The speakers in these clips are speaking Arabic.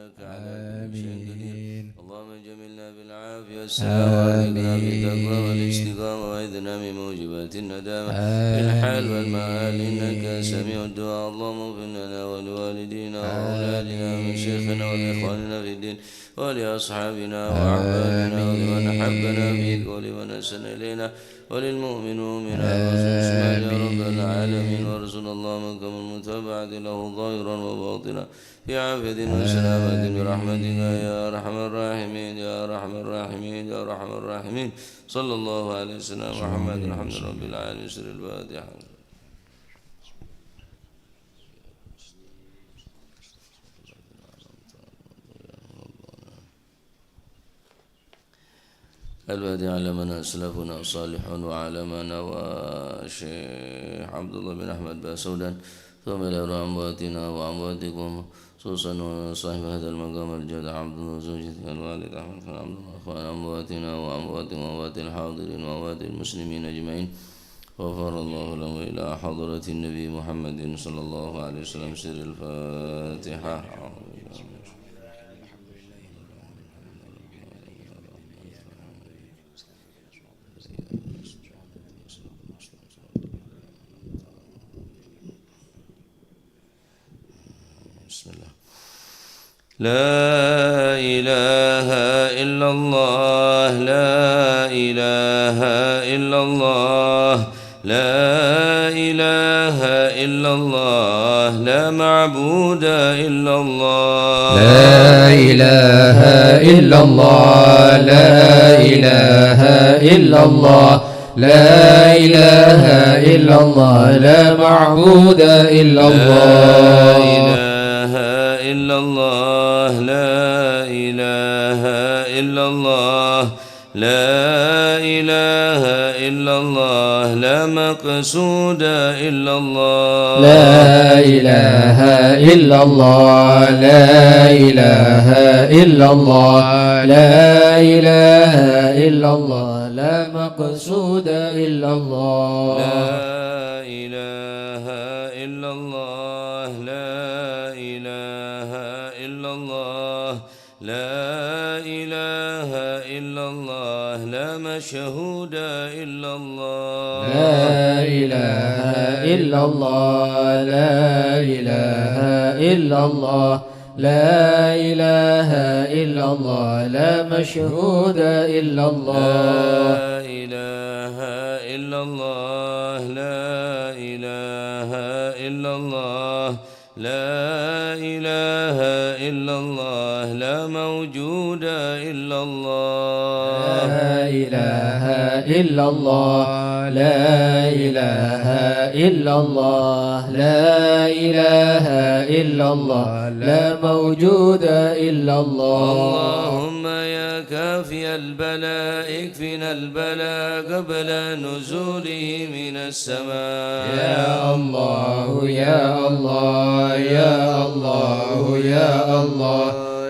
إنك على كل شيء قدير. آمين. اللهم جملنا بالعافية والسلام وأرزقنا بالتقوى والاستقامة وإذنا من موجبات الندامة في الحال والمآل إنك سميع الدعاء. اللهم اغفر لنا ولوالدينا وأولادنا ومشايخنا ولإخواننا في الدين ولأصحابنا وأحبابنا ولمن أحبنا فيك ولمن أحسن إلينا وللمؤمن والمؤمنات والمسلمات يا رب العالمين. وارزقنا اللهم كم المتابعة له ظاهرا وباطنا في عافية وسلامة برحمتك يا أرحم الراحمين يا أرحم الراحمين يا أرحم الراحمين. صلى الله عليه وسلم محمد الحمد رب العالمين. سر الفاتحة. البادي على من أسلفنا صالح وعلى من وشيخ عبد الله بن أحمد باسودان ثم إلى أمواتنا وأمواتكم خصوصا صاحب هذا المقام الجدع عبد الله زوجته الوالد أحمد بن عبد الله أخوان أمواتنا وأموات وأموات الحاضرين وأموات المسلمين أجمعين. غفر الله له إلى حضرة النبي محمد صلى الله عليه وسلم. سر الفاتحة. لا إله إلا الله لا إله إلا الله لا إله إلا الله لا معبود إلا الله لا إله إلا الله لا إله إلا الله لا إله إلا الله لا معبود إلا الله إلا الله لا إله إلا الله لا إله إلا الله لا مقصود إلا الله لا إله إلا الله لا إله إلا الله لا إله إلا الله لا مقصود إلا الله لا إله إلا الله لا إله إلا الله لا إله إلا الله لا مشهود إلا الله لا إله إلا الله لا إله إلا الله لا إله إلا الله لا مشهود إلا الله لا إله إلا الله لا إله إلا الله لا إله إلا الله لا موجود إلا الله لا إله إلا الله لا إله إلا الله لا إله إلا الله لا موجود إلا الله اللهم يا كافي البلاء اكفنا البلاء قبل نزوله من السماء يا الله يا الله يا الله يا الله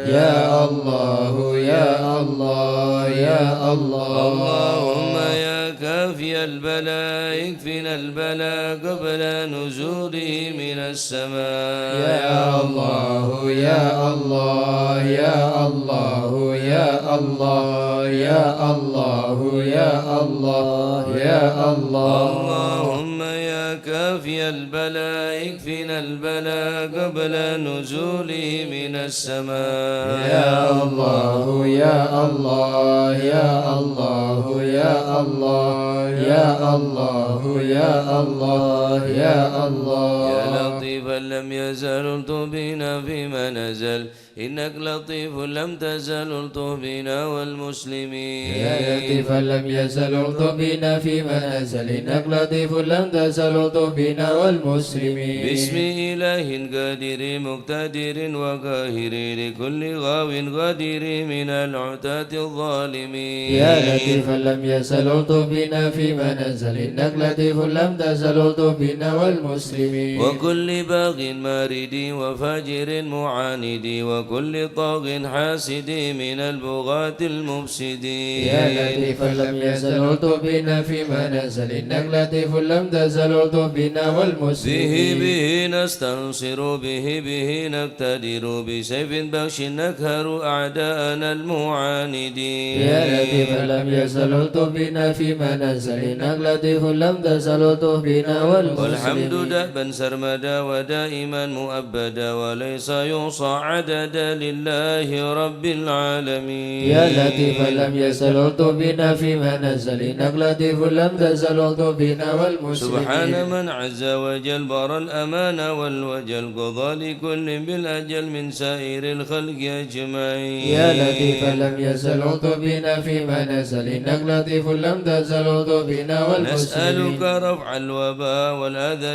يا الله يا الله يا الله اللهم يا كافي البلاء اكفنا البلاء قبل نزوله من السماء يا الله يا الله يا الله يا الله يا الله يا الله يا الله اللهم يا كافي البلاء اكفنا البلاء قبل نزوله من السماء يا الله يا الله يا الله يا الله يا الله يا الله يا الله يا لطيفا لم يزل الطف بنا فيما نزل إنك لطيف لم تزل الطف بنا والمسلمين يا لطيفا لم يزل الطف بنا فيما نزل إنك لطيف لم تزل الطف بنا والمسلمين باسم إله قادر مقتدر وقاهر لكل غاو غادر من العتاة الظالمين يا لطيفا لم يزل الطف بنا فيما نزل إنك لطيف لم تزل الطف بنا والمسلمين وكل باغ مارد وفاجر معاند وكل طاغ حاسد من البغاة المفسدين يا لطيفا لم يزل بنا فيما نزل إنك لطيف لم تزل بنا والمسلمين به نستنصر به نقتدر بسيف بخش نكهر أعداءنا المعاندين يا لطيفا لم يزل بنا فيما نزل إنك لطيف لم تزل بنا والمسلمين والحمد دأبا سرمدا ودائما مؤبدا وليس يوصى عددا لله رب العالمين يا لطيفا لم يزل بنا فيما نزل إنك لطيف لم تزل بنا والمسلمين سبحان من عز وجل بر الأمان والوجل قضى لكل بالأجل من سائر الخلق أجمعين يا لطيفا لم يزل بنا فيما نزل إنك لطيف لم تزل بنا والمسلمين نسألك رفع الوباء والأذى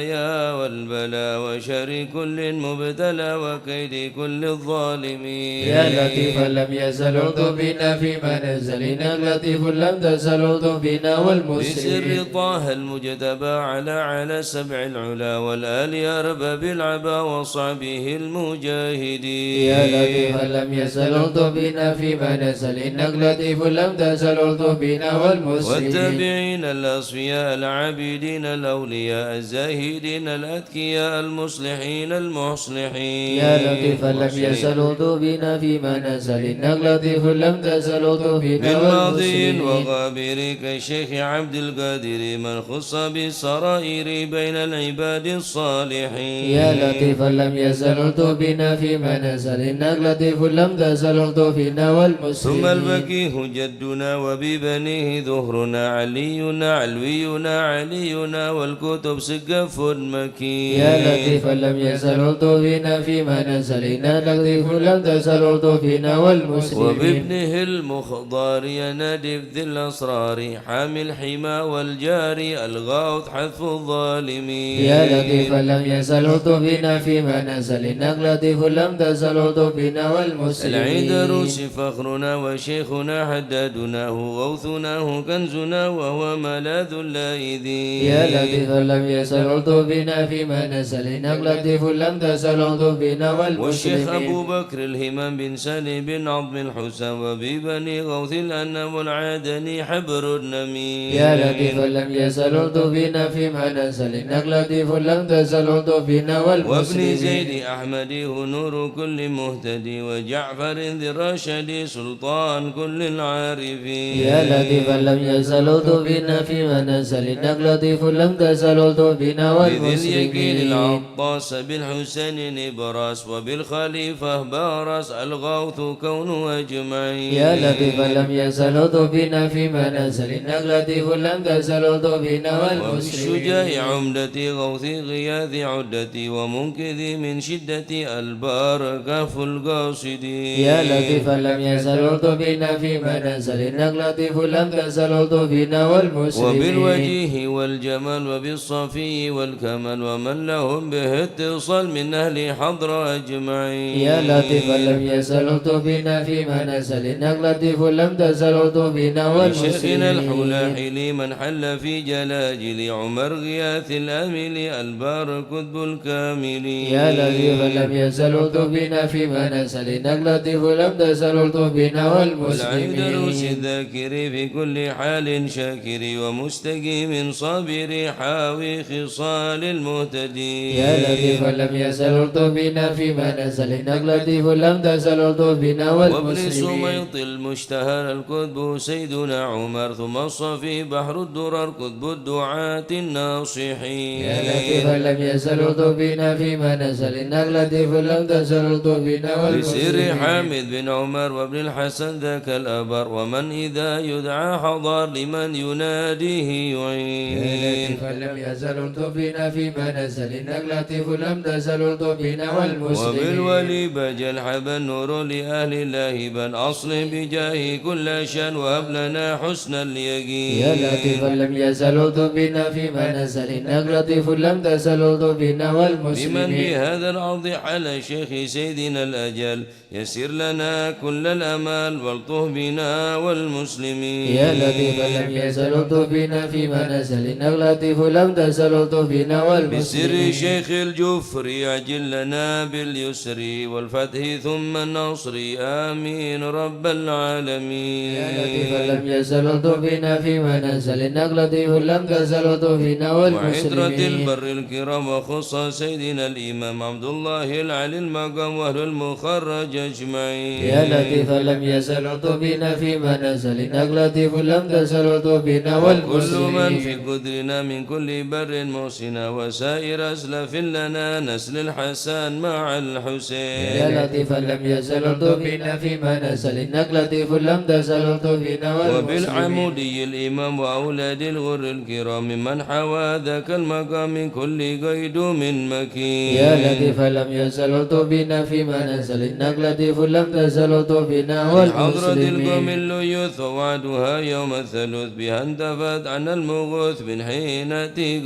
والبلاء وشر كل مبتلى وكيد كل الظالمين يا لطيفا لم يزل بنا فيما نزل إنك لطيف لم تزل بنا والمسلمين بسر طه المجتبى على سبع العلا والآل يا رب بالعبا وصحبه المجاهدين يا لطيفا لم يزل بنا فيما نزل إنك لطيف لم تزل بنا والمسلمين والتابعين الأصفياء العابدين الأولياء الزاهدين الأتقياء المصلحين المصلحين يا لطيفا لم يزل بنا فيما نزل إنك لطيف لم تزل بنا من ماضي والمسلمين وغابر كالشيخ عبد القادر من خص بالسرائر بين العباد الصالحين يا لطيفا لم يزل بنا فيما نزل إنك لطيف لم تزل بنا والمسلمين ثم البكيه جدنا وببنيه ظهرنا علينا علوينا علينا والكتب سقف مكين يا لطيفا لم يزل بنا فيما نزل إنك لطيف لم تزل بنا والمسلمين وبابنه المخضار ينادي ذي الأسرار حامي الحمى والجاري الغاوث حذف الظالمين يا لطيفا لم يزل بنا فيما نزل إنك لطيف لم تزل بنا والمسلمين العيدروس فخرنا وشيخنا حدادنا هو غوثنا هو كنزنا وهو ملاذ اللاذين يا لطيفا لم يزل بنا فيما نزل إنك لطيف لم تزل بنا والشيخ أبو والمسلمين بكر الهمام بن سالم بن عظم الحسن وببني غوث الأنم والعادني حبر النميم يا لطيفا لم يزل بنا فيما نزل إنك لطيف لم تزل بنا وابن والمسلمين زيد أحمدي هو نور كل مهتدي وجعفر ذي الرشد سلطان كل العارفين يا لطيفا لم يزل بنا فيما نزل إنك لطيف لم تزل بنا بذي اليقين والمسلمين العطاس بالحسين نبراس وبالخليفة بارس الغوث كون أجمعين يا لطيفا لم يزل بنا فيما نزل إنك لطيف لم تزل بنا وبالشجاع والمسلمين عمدتي غوثي غياثي عدتي ومنقذي من شدة البركة في القاصدين يا لطيفا لم يزل بنا فيما نزل إنك لطيف لم تزل بنا والمسلمين وبالوجيه والجمال وبالصفي والكمال ومن لهم به اتصال من أهل حضر أجمعين يا لطيفا لم يزل بنا فيما نزل إنك لطيف لم تزل بنا شيخنا والمسلمين الحلاحل من حل في جلاجل عمر غياث الأمل البار كتب الكامل يا لطيفا لم يزل بنا فيما نزل إنك لطيف لم تزل بنا والعيد روس والمسلمين الذاكر في كل حال شاكر ومستقيم صابر حاوي خصال المهتدين يا لطيفا لم يزل بنا فيما نزل إنك لطيف لم تزل بنا وابن والمسلمين سميط المشتهر الكتب سيدنا عمر ثم الصفي بحر الدرر كتب الدعاة الناصحين يا لطيفا لم يزل بنا فيما نزل إنك لطيف لم تزل بنا بسر والمسلمين حامد بن عمر وابن الحسن ذاك الأبر ومن إذا يدعى حضر لمن يناديه يعين يا لطيفا لم يزل بنا فيما نزل إنك لطيف لم تزل بنا والمسلمين وبالولي بجل حب النور لأهل الله بل أصل بجاه كل شان وهب لنا حسن اليقين يا لطيفا لم يزل بنا فيما نزل إنك لطيف لم تزل بنا بمن والمسلمين بهذا العرض على شيخ سيدنا الأجل يسر لنا كل الأمال والطه بنا والمسلمين يا لطيفا لم يزل بنا فيما نزل إنك لطيف لم تزل بنا بسر والمسلمين شيخ الجفر يعجل لنا باليسر والفتح والفتح ثم النصر آمين رب العالمين. يا لطيفا لم يزل بنا فيما نزل إنك لطيف لم تزل بنا والمسلمين. وعترة البر الكرام وخص سيدنا الإمام عبد الله العلي المقام وأهل المخرج أجمعين. يا لطيفا لم يزل بنا فيما نزل إنك لطيف لم تزل بنا والمسلمين. كل من في قدرنا من كل بر محسنا وسائر أسلف لنا نسل الحسن مع الحسين. يا لطيفا لم يزل بنا فيما نزل إنك لطيف لم تزل بنا والمسلمين. وبالعمودي الإمام وأولاد الغر الكرام من حوى ذاك المقام من كل قيد من مكين. يا لطيفا لم يزل بنا فيما نزل إنك لطيف لم تزل بنا حضرة القوم والمسلمين. الليوث وعدها يوم الثلث بها انتفت عن المغوث من حين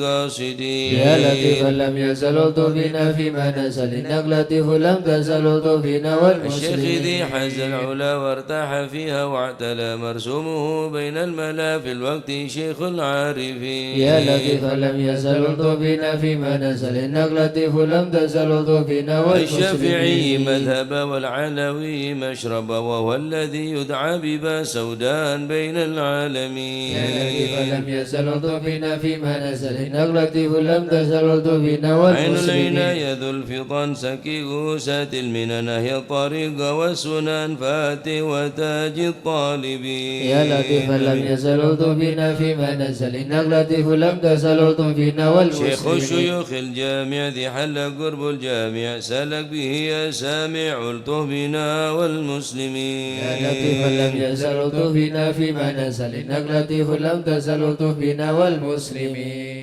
قاصدين. يا لطيفا لم يزل بنا فيما نزل إنك لطيف لم تزل بنا الشيخ ذي والمسلمين. حز العلا وارتاح فيها واعتلى مرسومه بين الملا في الوقت شيخ العارفين. يا لطيفا لم يزل بنا فيما نزل إنك لطيف لم تزل بنا الشافعي والمسلمين. مذهب والعلوي مشرب وهو الذي يدعى ببا سودان بين العالمين. يا لطيفا لم يزل بنا فيما نزل إنك لطيف لم تزل بنا عين والمسلمين. العناية ذو الفطن سكي غوسات المنن هي الطريق والسنن فاتي وتاج الطالبين. يا لطيفا لم يزل بنا فيما نزل إنك لطيف لم تزل بنا والمسلمين. شيخ الشيوخ الجامع ذي حل قرب الجامع سلك به يا سامع الطه بنا والمسلمين. يا لطيفا لم يزل بنا فيما نزل إنك لطيف لم تزل بنا والمسلمين.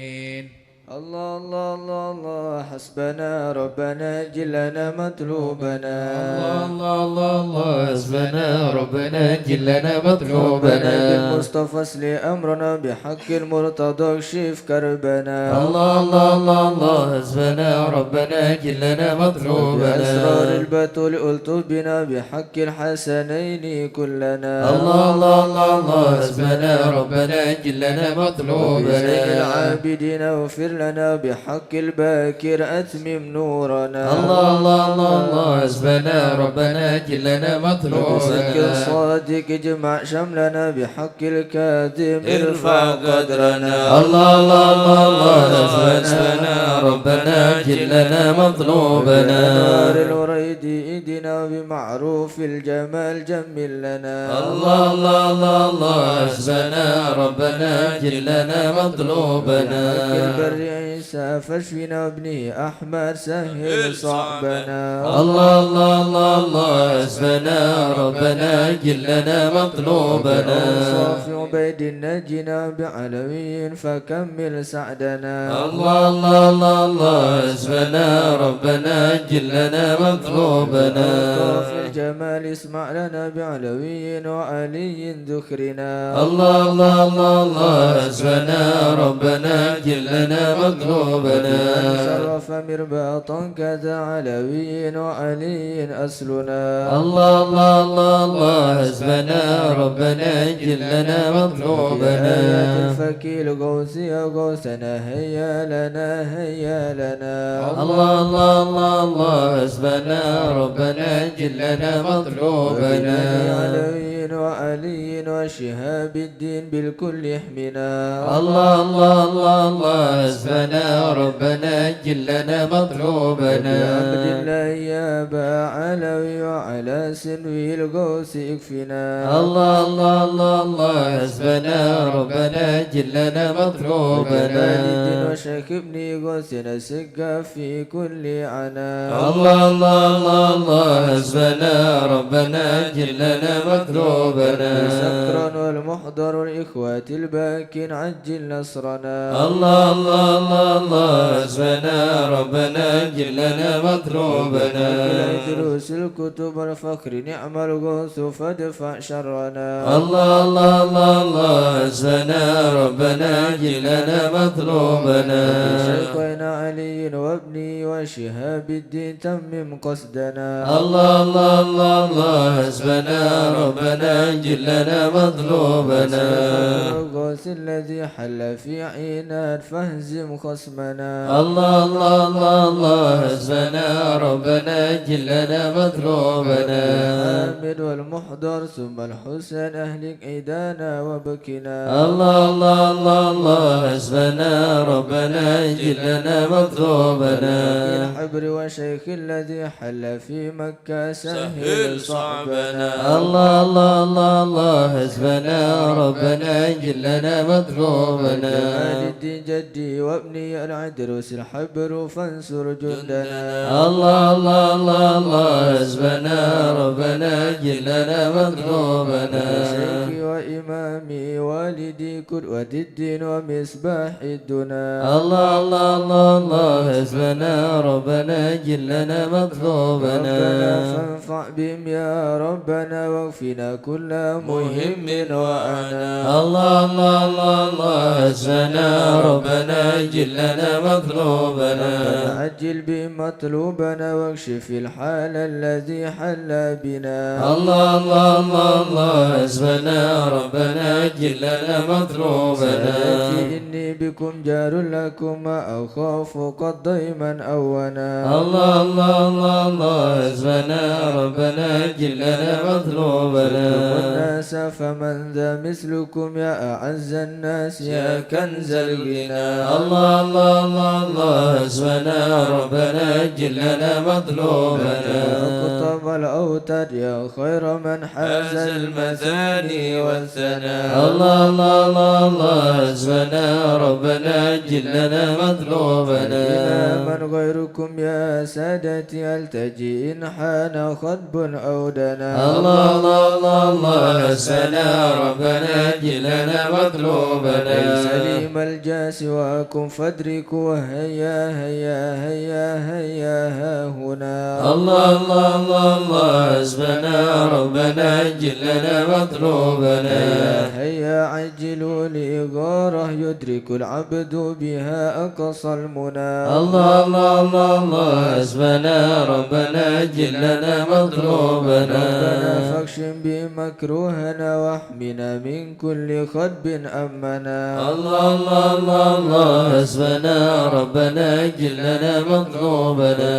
الله الله الله الله حسبنا ربنا جلنا مطلوبنا. الله الله الله حسبنا ربنا جلنا مطلوبنا. بالمصطفى اسلي أمرنا بحق المرتضى اكشف كربنا. الله الله الله الله حسبنا ربنا جلنا مطلوبنا. بأسرار البتول ألطف بنا بحق الحسنين كلنا. الله الله الله الله حسبنا ربنا جلنا مطلوبنا. بزين العابدين اغفر لنا بحق الباكر أتمم نورنا. الله الله الله الله حسبنا ربنا جلنا بحق مطلوبنا. الصادق اجمع شملنا بحق الكاذب ارفع قدرنا. الله الله الله الله حسبنا ربنا جلنا مطلوبنا. بأنوار الوريد ايدنا بمعروف الجمال جمل لنا. الله الله الله الله حسبنا ربنا جلنا مطلوبنا. البر عيسى فاشفنا وابنه أحمد سهل صعبنا. الله الله الله الله حسبنا ربنا جلنا مطلوبنا. صافي عبيد نجنا بعلوي فكمل سعدنا. الله الله الله الله حسبنا ربنا جلنا مطلوبنا. في الجمال اسمع لنا بعلوي وعلي ذكرنا. الله الله الله الله حسبنا ربنا جلنا مطلوبنا. شرف مرباطا كذا علوي وعلي أسلنا. الله الله الله الله حسبنا ربنا جلنا مطلوبنا. بآيات الفكيل غوثي غوثنا هيا لنا هيا لنا. الله الله الله الله حسبنا ربنا جلنا مطلوبنا. علوي وعلي وشهاب الدين بالكل يحمنا. الله الله الله الله حسبنا ربنا جلنا مطلوبنا. عبد الله يا با علوي وعلى سنوي الغوث يكفنا. الله الله الله الله حسبنا ربنا جلنا مطلوبنا. بلال وشيخ ابني غوثنا سقا في كل عنا. الله الله الله الله حسبنا ربنا جلنا مطلوبنا. سكرا والمحضر الإخوة الباكين عجل نصرنا. الله الله الله الله حسبنا ربنا جلنا مطلوبنا. دروس الكتب الفخر نعم الغوث فادفع شرنا. الله الله الله الله حسبنا ربنا جلنا مطلوبنا. شيخنا علي وابني وشهاب الدين تمم قصدنا. الله الله الله الله حسبنا ربنا ربنا أجل لنا مطلوبنا الغوث الذي حل في عينات فاهزم خصمنا الله الله الله الله حسبنا ربنا أجل لنا مطلوبنا الحامد والمحضر ثم الحسن أهلك عيدانا وبكنا الله الله الله الله حسبنا ربنا أجل لنا مطلوبنا الحبر وشيخ الذي حل في مكة سهل صعبنا الله الله الله الله حسبنا ربنا أجل لنا مطلوبنا والدي جدي وابني العدروس الحبر فانصر جندنا الله الله الله الله حسبنا ربنا أجل لنا مطلوبنا شيخي وإمامي والدي قدوة الدين ومصباح الدنا الله الله الله الله حسبنا ربنا أجل لنا مطلوبنا ربنا فانفع بهم يا ربنا واغفنا كل مهم وأنا الله الله الله الله حسبنا ربنا أجل لنا مطلوبنا عجل بمطلوبنا واكشف الحال الذي حل بنا الله الله الله الله حسبنا ربنا أجل لنا مطلوبنا إني بكم جار لكم أخاف قد ضيما أونا الله الله الله الله حسبنا ربنا أجل لنا مطلوبنا الناس فمن ذا مثلكم يا أعز الناس يا كنز الغنى الله الله الله الله حسبنا ربنا أجل لنا مطلوبنا قطب الأوتاد يا خير من حاز المثاني والثناء الله الله الله الله حسبنا ربنا أجل لنا مطلوبنا من غيركم يا سادتي التجي إن حان خطب أو دنا الله الله الله الله حسبنا ربنا أجل لنا مطلوبنا ليس لي ملجأ سواكم فادركوا هيا هيا هيا هيا ها هنا الله الله الله الله حسبنا ربنا أجل لنا مطلوبنا هيا عجلوا لي غاره يدرك العبد بها أقصى المنى الله الله الله الله حسبنا ربنا أجل لنا مطلوبنا ربنا فاكشم بمكروهنا واحمنا من كل خدب أمنا الله الله الله الله حسبنا ربنا أجل لنا مطلوبنا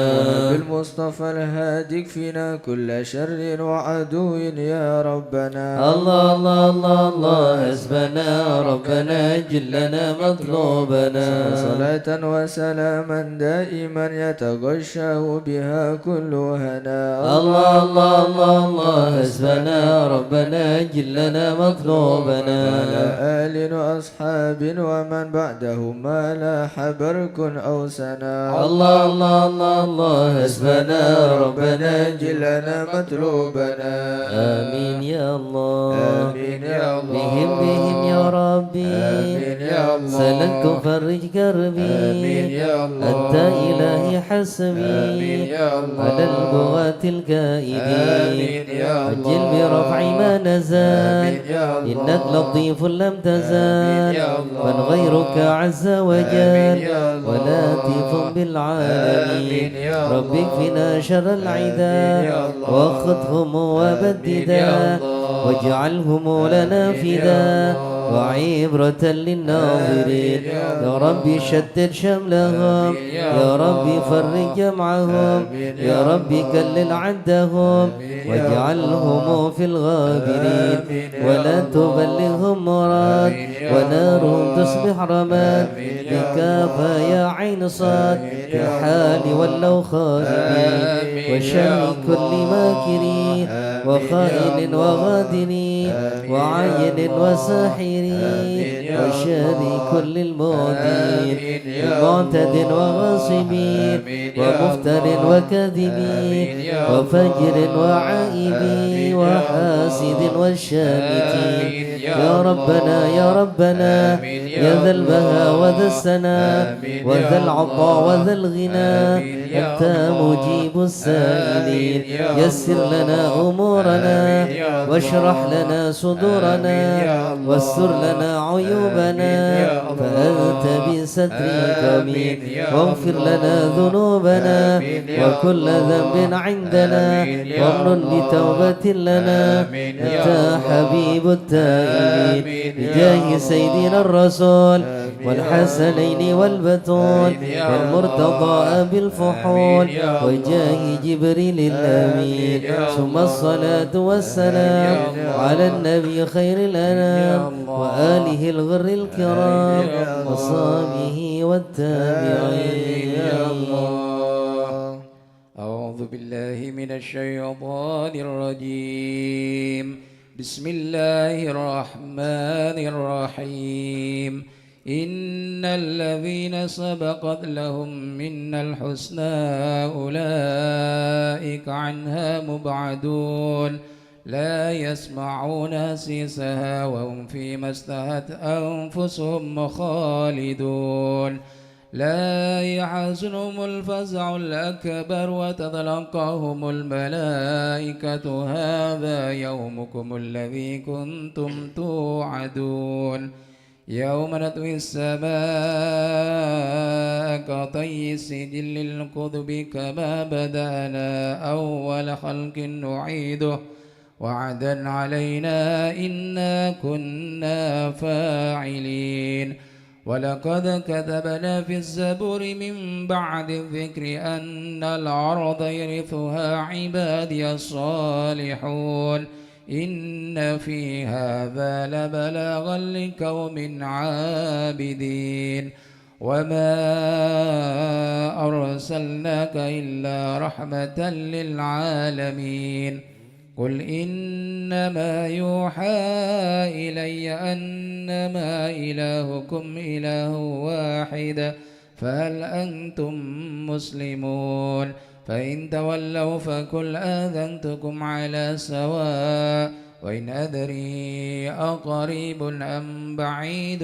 بالمصطفى الهادي فينا كل شر وعدو يا ربنا الله الله الله الله حسبنا ربنا أجل لنا مطلوبنا صلاة وسلاما دائما يتغشاه بها كل هنا الله الله الله الله حسبنا ربنا أجل لنا مطلوبنا على آل وأصحاب ومن بعدهم ما لاح برك أو سنا الله الله الله الله حسبنا ربنا أجل لنا مطلوبنا آمين يا الله آمين يا الله بهم يا ربي آمين يا الله سلكت فرج كربي آمين يا الله أنت إلهي حسبي آمين يا الله على البغاة الكائدين آمين يا الله أجل برفع ما نزال آمين يا الله إنك لطيف لم تزال آمين يا الله من غيرك عز آمين وجل يا الله ولطيف آمين بالعالمين يا الله رب اكفنا شر آمين يا العدا الله وخذهم آمين يا وبددا الله واجعلهم لنا آمين يا فدا الله وعبرة للناظرين آمين يا يا رب شتت شملهم آمين يا يا رب الله فرج جمعهم آمين يا يا رب كلل عدهم آمين يا واجعلهم في الغابرين آمين يا ولا الله تبلغهم مراد آمين يا ونارهم الله تصبح رماد آمين يا بكافى يا عين صاد آمين في يا الحال الله ولو خائبين آمين يا وشر كل الله ماكرين آمين وخائن يا الله وغادرين آمين وعين يا الله وساحرين آمين يا وشر الله كل المعدين آمين يا معتد الله وغاصبين آمين يا ومفتر الله وكاذبين آمين يا وفجر الله وعائبين آمين يا وحاسد الله والشامتين آمين يا ربنا يا ربنا آمين يا ذا البهاء وذا السناء وذا العطاء وذا الغنى أنت مجيب السائلين يسر لنا أمورنا واشرح لنا صدورنا واستر لنا عيوبنا فأنت بسترك أمين واغفر لنا ذنوبنا وكل ذنب عندنا وامن بتوبة لنا أنت حبيب التائبين بجاه سيدنا الرسول والحسنين والبتول والمرتضى بالفحول وجاه جبريل الأمين ثم الصلاة والسلام على النبي خير الأنام وآله الغر الكرام وصحبه والتابعين يا الله. أعوذ بالله من الشيطان الرجيم. بسم الله الرحمن الرحيم. إن الذين سبقت لهم منا الحسنى أولئك عنها مبعدون لا يسمعون حسيسها وهم فيما اشتهت أنفسهم خالدون لا يحزنهم الفزع الأكبر وتتلقاهم الملائكة هذا يومكم الذي كنتم توعدون يوم نطوي السماء كطي السجل للكتب كما بدأنا أول خلق نعيده وعدا علينا إنا كنا فاعلين ولقد كتبنا في الزبور من بعد الذكر أن الأرض يرثها عبادي الصالحون إن في هذا لبلاغا لقوم عابدين وما أرسلناك إلا رحمة للعالمين قل إنما يوحى إلي أنما إلهكم إله واحد فهل أنتم مسلمون فإن تولوا فقل آذنتكم على سواء وإن أدري أقريب أم بعيد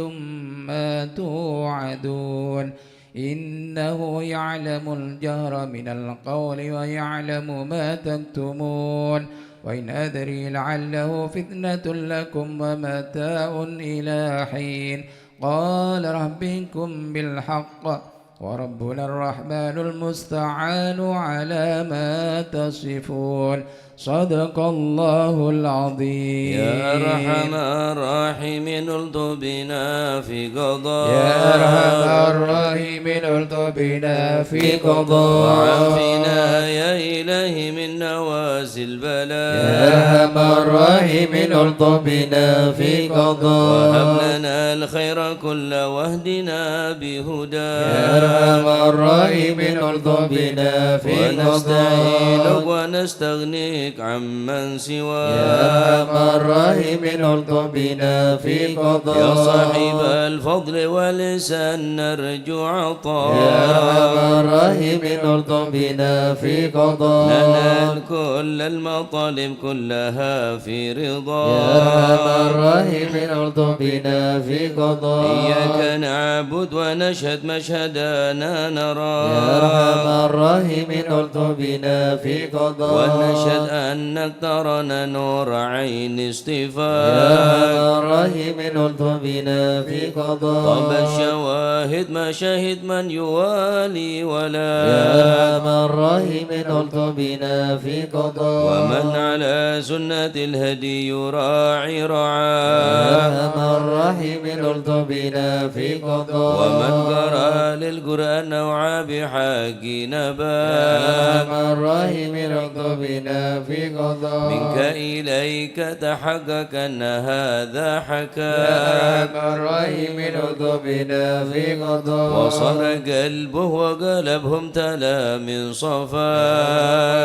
ما توعدون إنه يعلم الجهر من القول ويعلم ما تكتمون وإن أدري لعله فتنة لكم ومتاع إلى حين قال ربكم بالحق وربنا الرحمن المستعان على ما تصفون صدق الله العظيم. يا أرحم الراحمين الطف بنا في قضاء يا أرحم الراحمين الطف بنا في قضاء وعافنا يا إلهي من نوازل البلاء يا أرحم الراحمين الطف بنا في قضاء وهب لنا الخير كل واهدنا بهدى يا أرحم الراحمين الطف بنا في ونستعينك قضاء ونستغنيك عمن سواك يا أرحم الراحمين الطف بنا في قضاء يا صاحب الفضل والإحسان نرجو عطاء يا أرحم الراحمين الطف بنا في قضاء ننال كل المطالب كلها في رضا يا أرحم الراحمين الطف بنا في قضاء إياك نعبد ونشهد مشهدنا نرى يا أرحم الراحمين الطف بنا في قضاء ونشهد أنك ترانا نور عين يا اصطفاء أرحم الراحمين الطف بنا في قضاء طب الشواهد ما شهد من يوالي ولا يا أرحم الراحمين الطف بنا في قضاء ومن على سنة الهدي يراعي يا رعاه أرحم الراحمين الطف بنا في قضاء ومن قرأ للقرآن نوعا بحق نبا يا أرحم الراحمين الطف بنا في قضاء منك إليك تحقق أن هذا حكى يا أرحم الراحمين الطف بنا في قضاء وصر قلبه وقلبهم تلا من صفا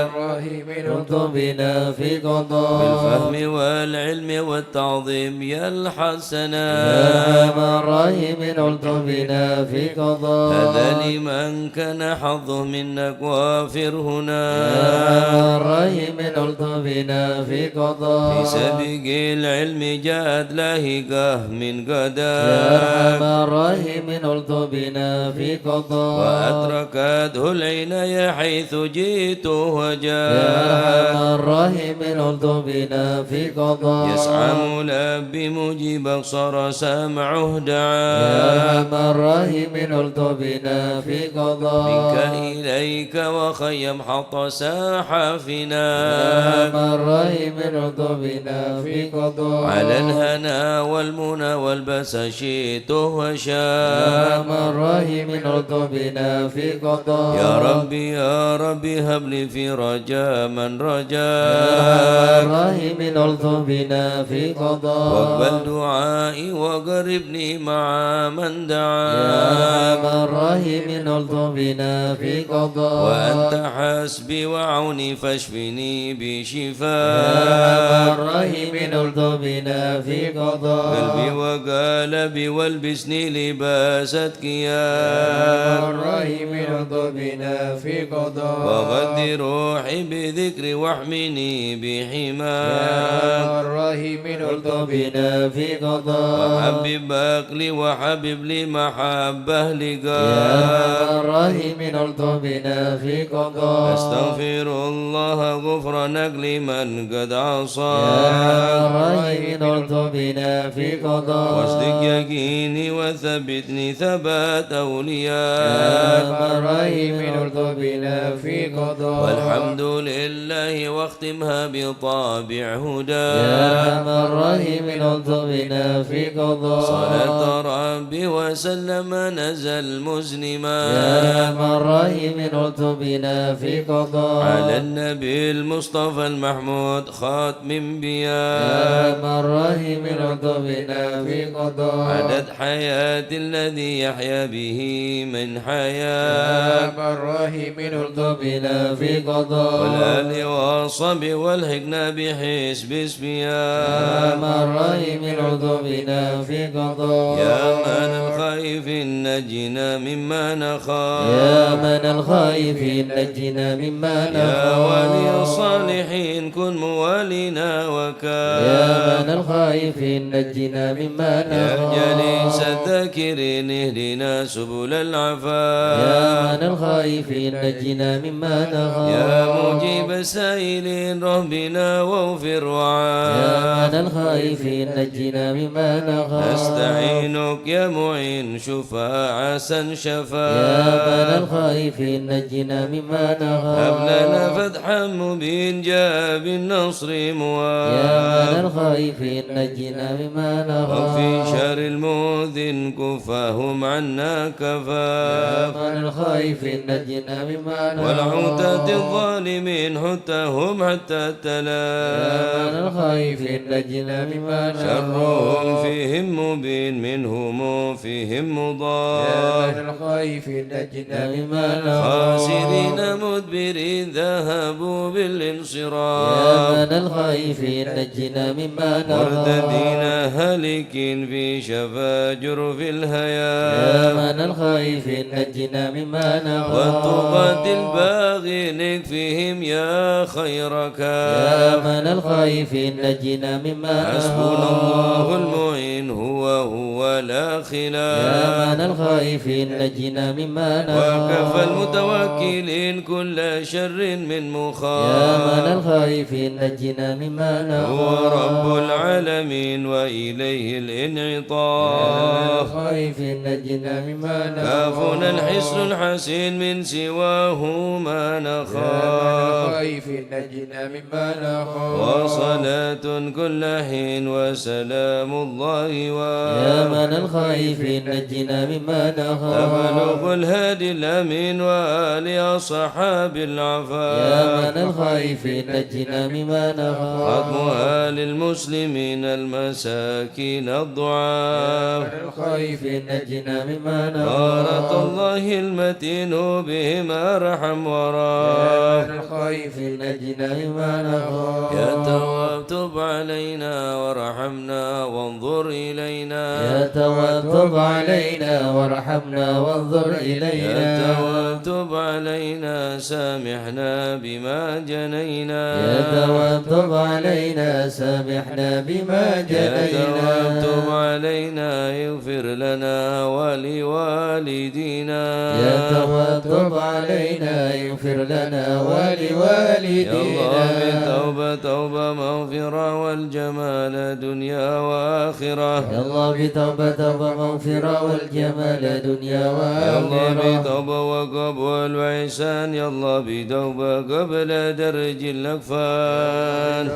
الراحمين الطف بنا في قضاء بالفهم والعلم والتعظيم يا الحسنا يا أرحم الراحمين الطف بنا في قضاء هذا لمن كان حظه منك وافر هنا يا أرحم الراحمين الطف بنا في قضاء في سبيق العلم جاد لهجه من يا قداك أرحم الراحمين الطبنا في قضاء وأدركته العناية حيث جئت يا وجاء أرحم الراحمين الطبنا في قضاء يسعى ملبي مجيبك صار سامعه يا دعاء أرحم الراحمين الطبنا في قضاء منك إليك وخيم حط ساحفنا يا أرحم الراحمين الطبنا في قضاء على الهنا والمنى والبس شئته يا وشاء أرحم الراحمين الطبنا في قضاء يا ربي هب لي في رجاء من يا رجاك أرحم الراحمين الطبنا في قضاء واقبل دعائي وقربني مع من يا دعاك أرحم الراحمين الطبنا في قضاء وأنت حسبي وعوني فاشفني يا أرحم بشفاك الراحمين الطبنا في قضاء قلبي وقالبي والبسني لباستك يا يا أرحم الراحمين الطبنا في قضاء وغد روحي بذكري واحمني يا بحماك أرحم الراحمين الطبنا في قضاء وحبب أقلي وحبب لي محبة يا لقاك أرحم الراحمين الطبنا في قضاء أستغفر الله غفرانك لمن قد يا عصى أرحم الراحمين الطبنا في قضاء واصدق يقيني وثبتني ثبات يا أولياء أرحم الراحمين الطبنا في قضاء والحمد لله واختمها بطابع يا هدى أرحم الراحمين الطبنا في قضاء صلاة ربي وسلم نزل مسلما يا أرحم الراحمين الطبنا في قضاء على النبي المصطفى المحمود خاتم يا انبياء أرحم الراحمين الطبنا في قضاء عدد حياة الذي يحيا به من يا حياة أرحم الراحمين الطبنا في قضاء والآل والصحب والحقنا بحسب يا اسمياء أرحم الراحمين الطبنا في قضاء يا من الخائف نجنا مما يا نخاف من الخائفين نجنا مما يا ولي نخاف الصالحين كن موالينا يا وكاف من الخائفين نجنا مما يا جليس نخاف الذاكرين اهدنا سبل يا العفاف من الخائفين نجنا مما نخاف يا مجيب السائلين ربنا واغفر يا وعاف من الخائفين نجنا مما نخاف نستعينك يا معين شفاعة يا من شفاء الخائفين نجنا مما نخاف هب لنا فتحا مبين جاء بالنصر يا من مواب الخائفين نجنا مما نخاف وفي شر المؤذن كفاهم عنا يا كفاف من الخائفين نجنا مما نخاف والعتاة الظالمين حتهم حتى يا التلاف من الخائفين نجنا مما نخاف شرهم فيهم مبين منهم فيهم يا مضاف من الخائفين نجنا مما نخاف خاسرين مدبرين ذهبوا يا بالانصراف من الخائفين نجنا مما مرتدين نخاف هالكين في شفا جرف يا الهيا من الخائفين نجنا مما نخاف والطغاة الباغي نكفيهم يا خير يا كاف من الخائفين نجنا مما حسبنا الله نخاف المعين هو لا يا خلاف من الخائفين نجنا مما وكفى نخاف المتوكلين كل شر من يا من مخاف الخائفين نجنا مما هو نخاف رب العالمين وإليه يا من الانعطاف الخائفين نجنا مما كافنا نخاف الحسن الحسين من سواه ما يا من نخاف الخائفين نجنا مما نخاف وصلاة كل حين وسلام الله يا من الخائفين نجنا مما نخاف تبلغ الهادي الأمين وآل أصحاب يا العفاف من الخائفين نجنا مما نخاف خطمها للمسلمين المساكين يا الضعاف من الخائفين نجنا مما غارة نخاف الله المتين بهم أرحم يا وراف من الخائفين نجنا مما نخاف يا تواب تب علينا وارحمنا وانظر إلينا يا تواب تب علينا وارحمنا وانظر يا إلينا تواب تب علينا سامحنا بما جنينا يا تواب تب علينا سامحنا بما يا تواب جنينا علينا اغفر لنا ولوالدينا يا تواب تب علينا اغفر لنا ولوالدينا يا الله بتوبة توبة مغفرة والجمال دنيا وآخرة يا الله بتوبة توبة مغفرة والجمال دنيا يا الله وآخرة بتوبة وقبول وإحسان يا الله بتوبة قبل درج الأكفان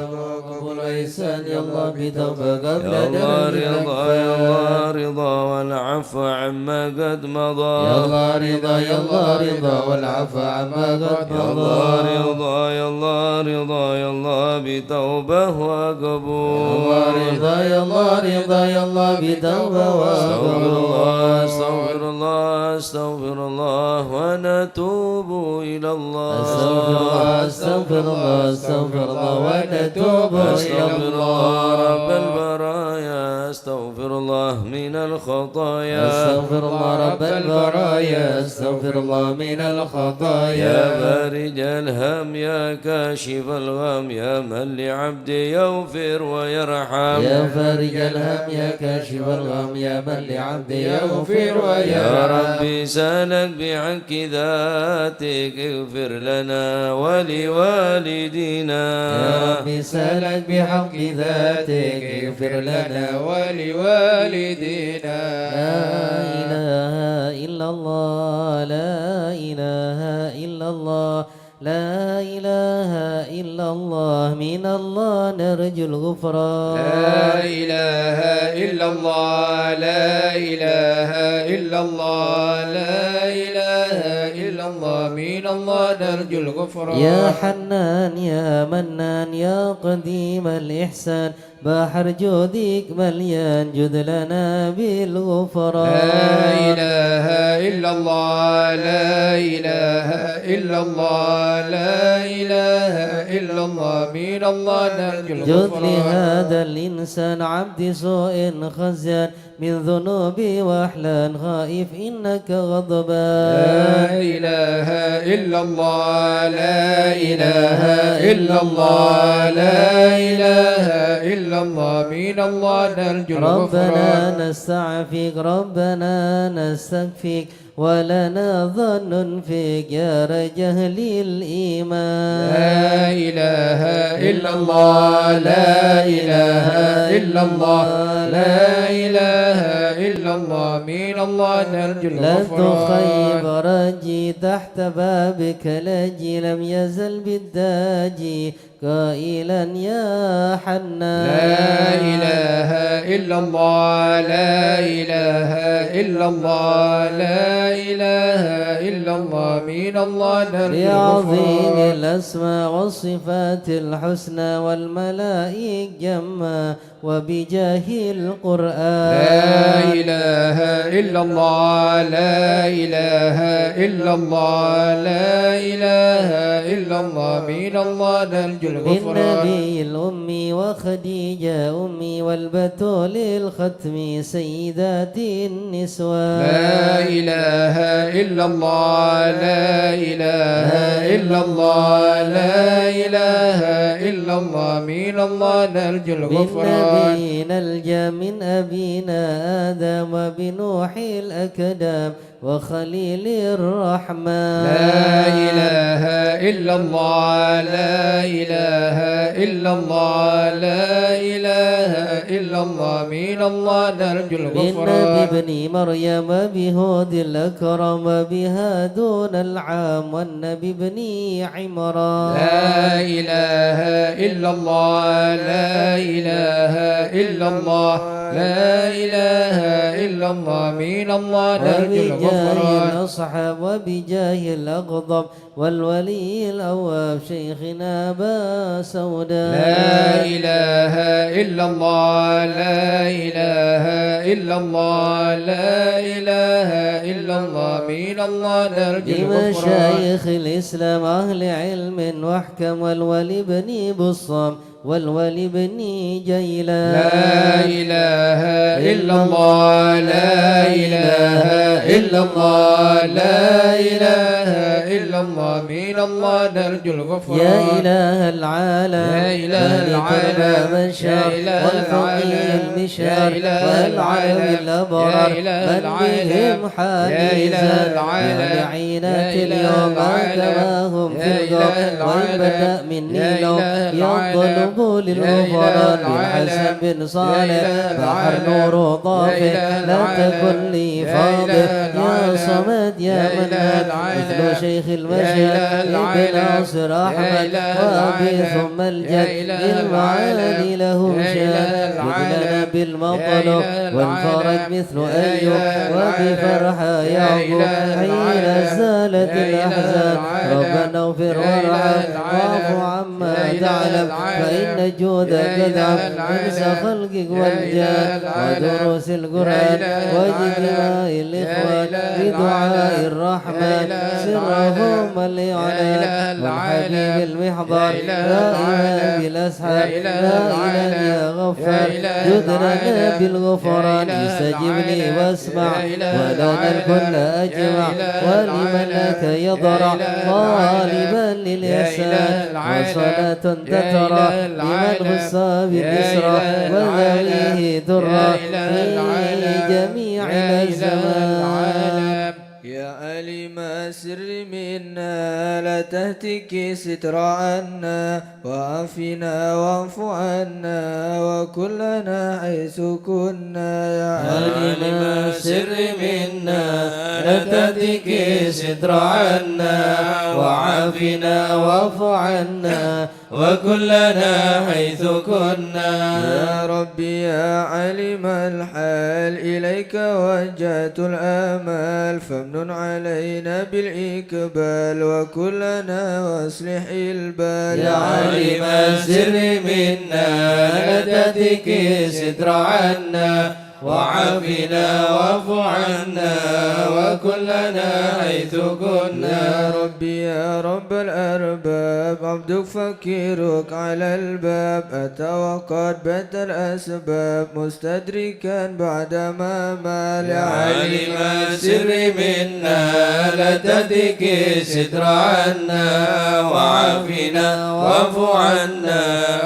قبول وإحسان يا الله بتوبة قبل يا الله درج رضا يا الله الأكفان رضا والعفو عما قد مضى يا الله رضا يا الله رضا والعفو عما قد يا الله مضى رضا يا الله رضا يا الله بتوبة وقبول يا الله رضا يا الله رضا يا الله بتوبة استغفر الله وقبول استغفر الله استغفر الله ونتوب إلى الله استغفر الله استغفر الله استغفر الله ونتوب إلى استغفر الله رب الله البرايا استغفر الله من الخطايا استغفر الله رب البرايا استغفر الله من يا الخطايا فارج الهم يا كاشف الغم يا من لعبده يغفر ويرحم يا فارج الهم يا كاشف الغم يا من لعبده يغفر يا ويرحم ربي سألك بحق ذاتك اغفر لنا ولوالدينا يا ربي سألك بحق ذاتك اغفر لنا ولوالدينا لا إله إلا الله لا إله إلا الله لا إله إلا الله من الله نرجو الغفران لا إله إلا الله لا إله إلا الله لا إله إلا الله من الله نرجو الغفران يا حنان يا منان يا قديم الإحسان بحر جودك مليان جد لنا بالغفران لا إله إلا الله لا إله إلا الله لا إله إلا الله من الله نرجو جد الغفران لهذا الإنسان عبد سوء خزيان من ذنوبي وأحلان خائف إنك غضبان لا إله إلا الله لا إله إلا الله لا إله إلا الله من الله نرجو ربنا الغفران نستعفيك ربنا نستكفيك ولنا ظن فيك يا رجل الإيمان لا إله إلا الله لا إله إلا الله لا إله إلا الله من الله نرجو لا تخيب الغفران رجي تحت بابك لجي لم يزل بالداجي قائلا يا حنان لا إله إلا الله لا إله إلا الله لا إله إلا الله من الله نرجو بعظيم الغفران الأسماء والصفات الحسنى والملائك جما وبجاه القرآن لا إله إلا الله لا إله إلا الله لا إله إلا الله من الله نرجو الغفران بالنبي الأمي وخديجة أمي والبتول الختم سيدات النسوان لا إله إلا الله لا إله إلا الله لا إله إلا الله من الله نرجو الغفران بالنبي نلجأ من أبينا آدم وبنوح الأكدام وخليل الرحمن لا إله إلا الله لا إله إلا الله لا إله إلا الله من الله نرجو بالنبي الغفران ابن مريم بهود الأكرم وبها دون العام والنبي ابن عمران لا إله إلا الله لا إله إلا الله لا إله إلا الله من الله نرجو وبجاه الغفران الأصحاب وبجاه الأغضب والولي الأواب شيخنا أبا سوداء لا إله إلا الله لا إله إلا الله لا إله إلا الله من الله نرجو الغفران بمشايخ الإسلام أهل علم واحكم والولي بن بصام والولي بن جيلان. لا إله إلا الله لا إله إلا الله لا إله إلا الله من الله نرجو الغفران. يا إله العالم يا إله العالم من شاء والفقي المشار والعالم الأبرار من بهم حائزا لعينات اليوم كما هم في الغرب وإن بدأ مني لو يطلب للغفران بالحسن بن صالح بحر نور طافح لا تكن لي فاضح يا صمد يا منان مثل شيخ المشهد ابن ناصر أحمد وأبي ثم الجد للمعالي له شان يبلنا بالمطلب وانفرد مثل أيوب وبفرحة يعقوب حين زالت الأحزان ربنا اغفر وارحم واعف عما تعلم فإن جودك ذهب انسى خلقك والجان ودروس القرآن واجتماع الإخوان بدعاء الرحمن سرهم الإعلان والحبيب المحضر دائما بالأسحار دائما يا غفار جدرنا بالغفران استجب لي واسمع ولنا الكل أجمع ولمن لك يضرع طالبا للإحسان وصلاة تترى لمن غص بالإسرى وذويه درا في جميع الأزمان. يا علم السر منا لا تهتك ستر عنا وعافنا واعف عنا وكلنا حيث كنا. يا علم السر منا لا تهتك ستر عنا وعافنا واعف عنا وكلنا حيث كنا. يا ربي يا علم الحال إليك وجهت الآمال فامنن علينا بالإقبال وكلنا واصلح البال. يا علم السر منا لا تهتك ستر عنا وعافنا واعف عنا وكلنا حيث كنا. يا ربي يا رب الأرباب عبدك فكيرك على الباب أتى وقد بات الأسباب مستدركا بعدما مال. يا علم السر منا لا تهتك ستر عنا وعافنا واعف عنا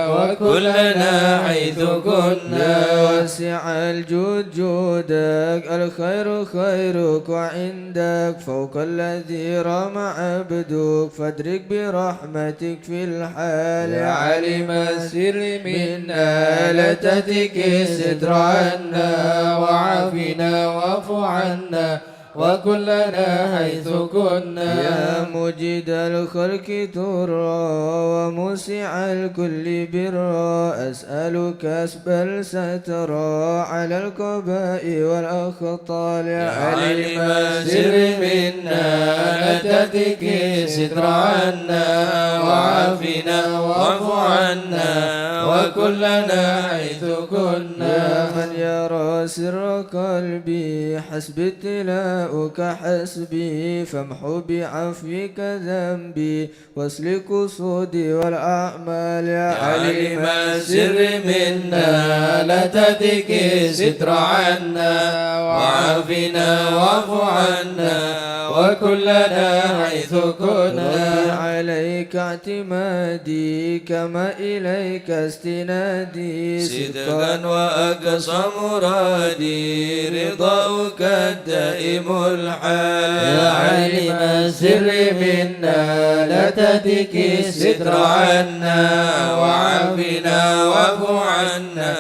وكلنا حيث كنا. واسع الجود جودك الخير خيرك وعندك فوق الذي رام عبدك فادرك برحمتك في الحال. يا علم السر منا لا تهتك ستر عنا وعافنا واعف عنا وكلنا حيث كنا. يا مجد الخلق ترى وموسع الكل برا أسألك أسبل سترى على القباء والأخطال. يا علم السر منا لا تهتك ستر عنا وعافنا واعف عنا وكلنا حيث كنا. يا من يرى سر قلبي حسب ابتلاؤك حسبي فامحو بعفوك ذنبي واسلك قصودي والأعمال. يا علم السر منا لا تهتك ستر عنا وعافنا واعف عنا وكلنا حيث كنا. عليك اعتمادي كما إليك استنادي صدقا وأقصى مرادي رضاؤك الدائم الحال. يا علم السر منا لا تهتك ستر عنا وعافنا واعف عنا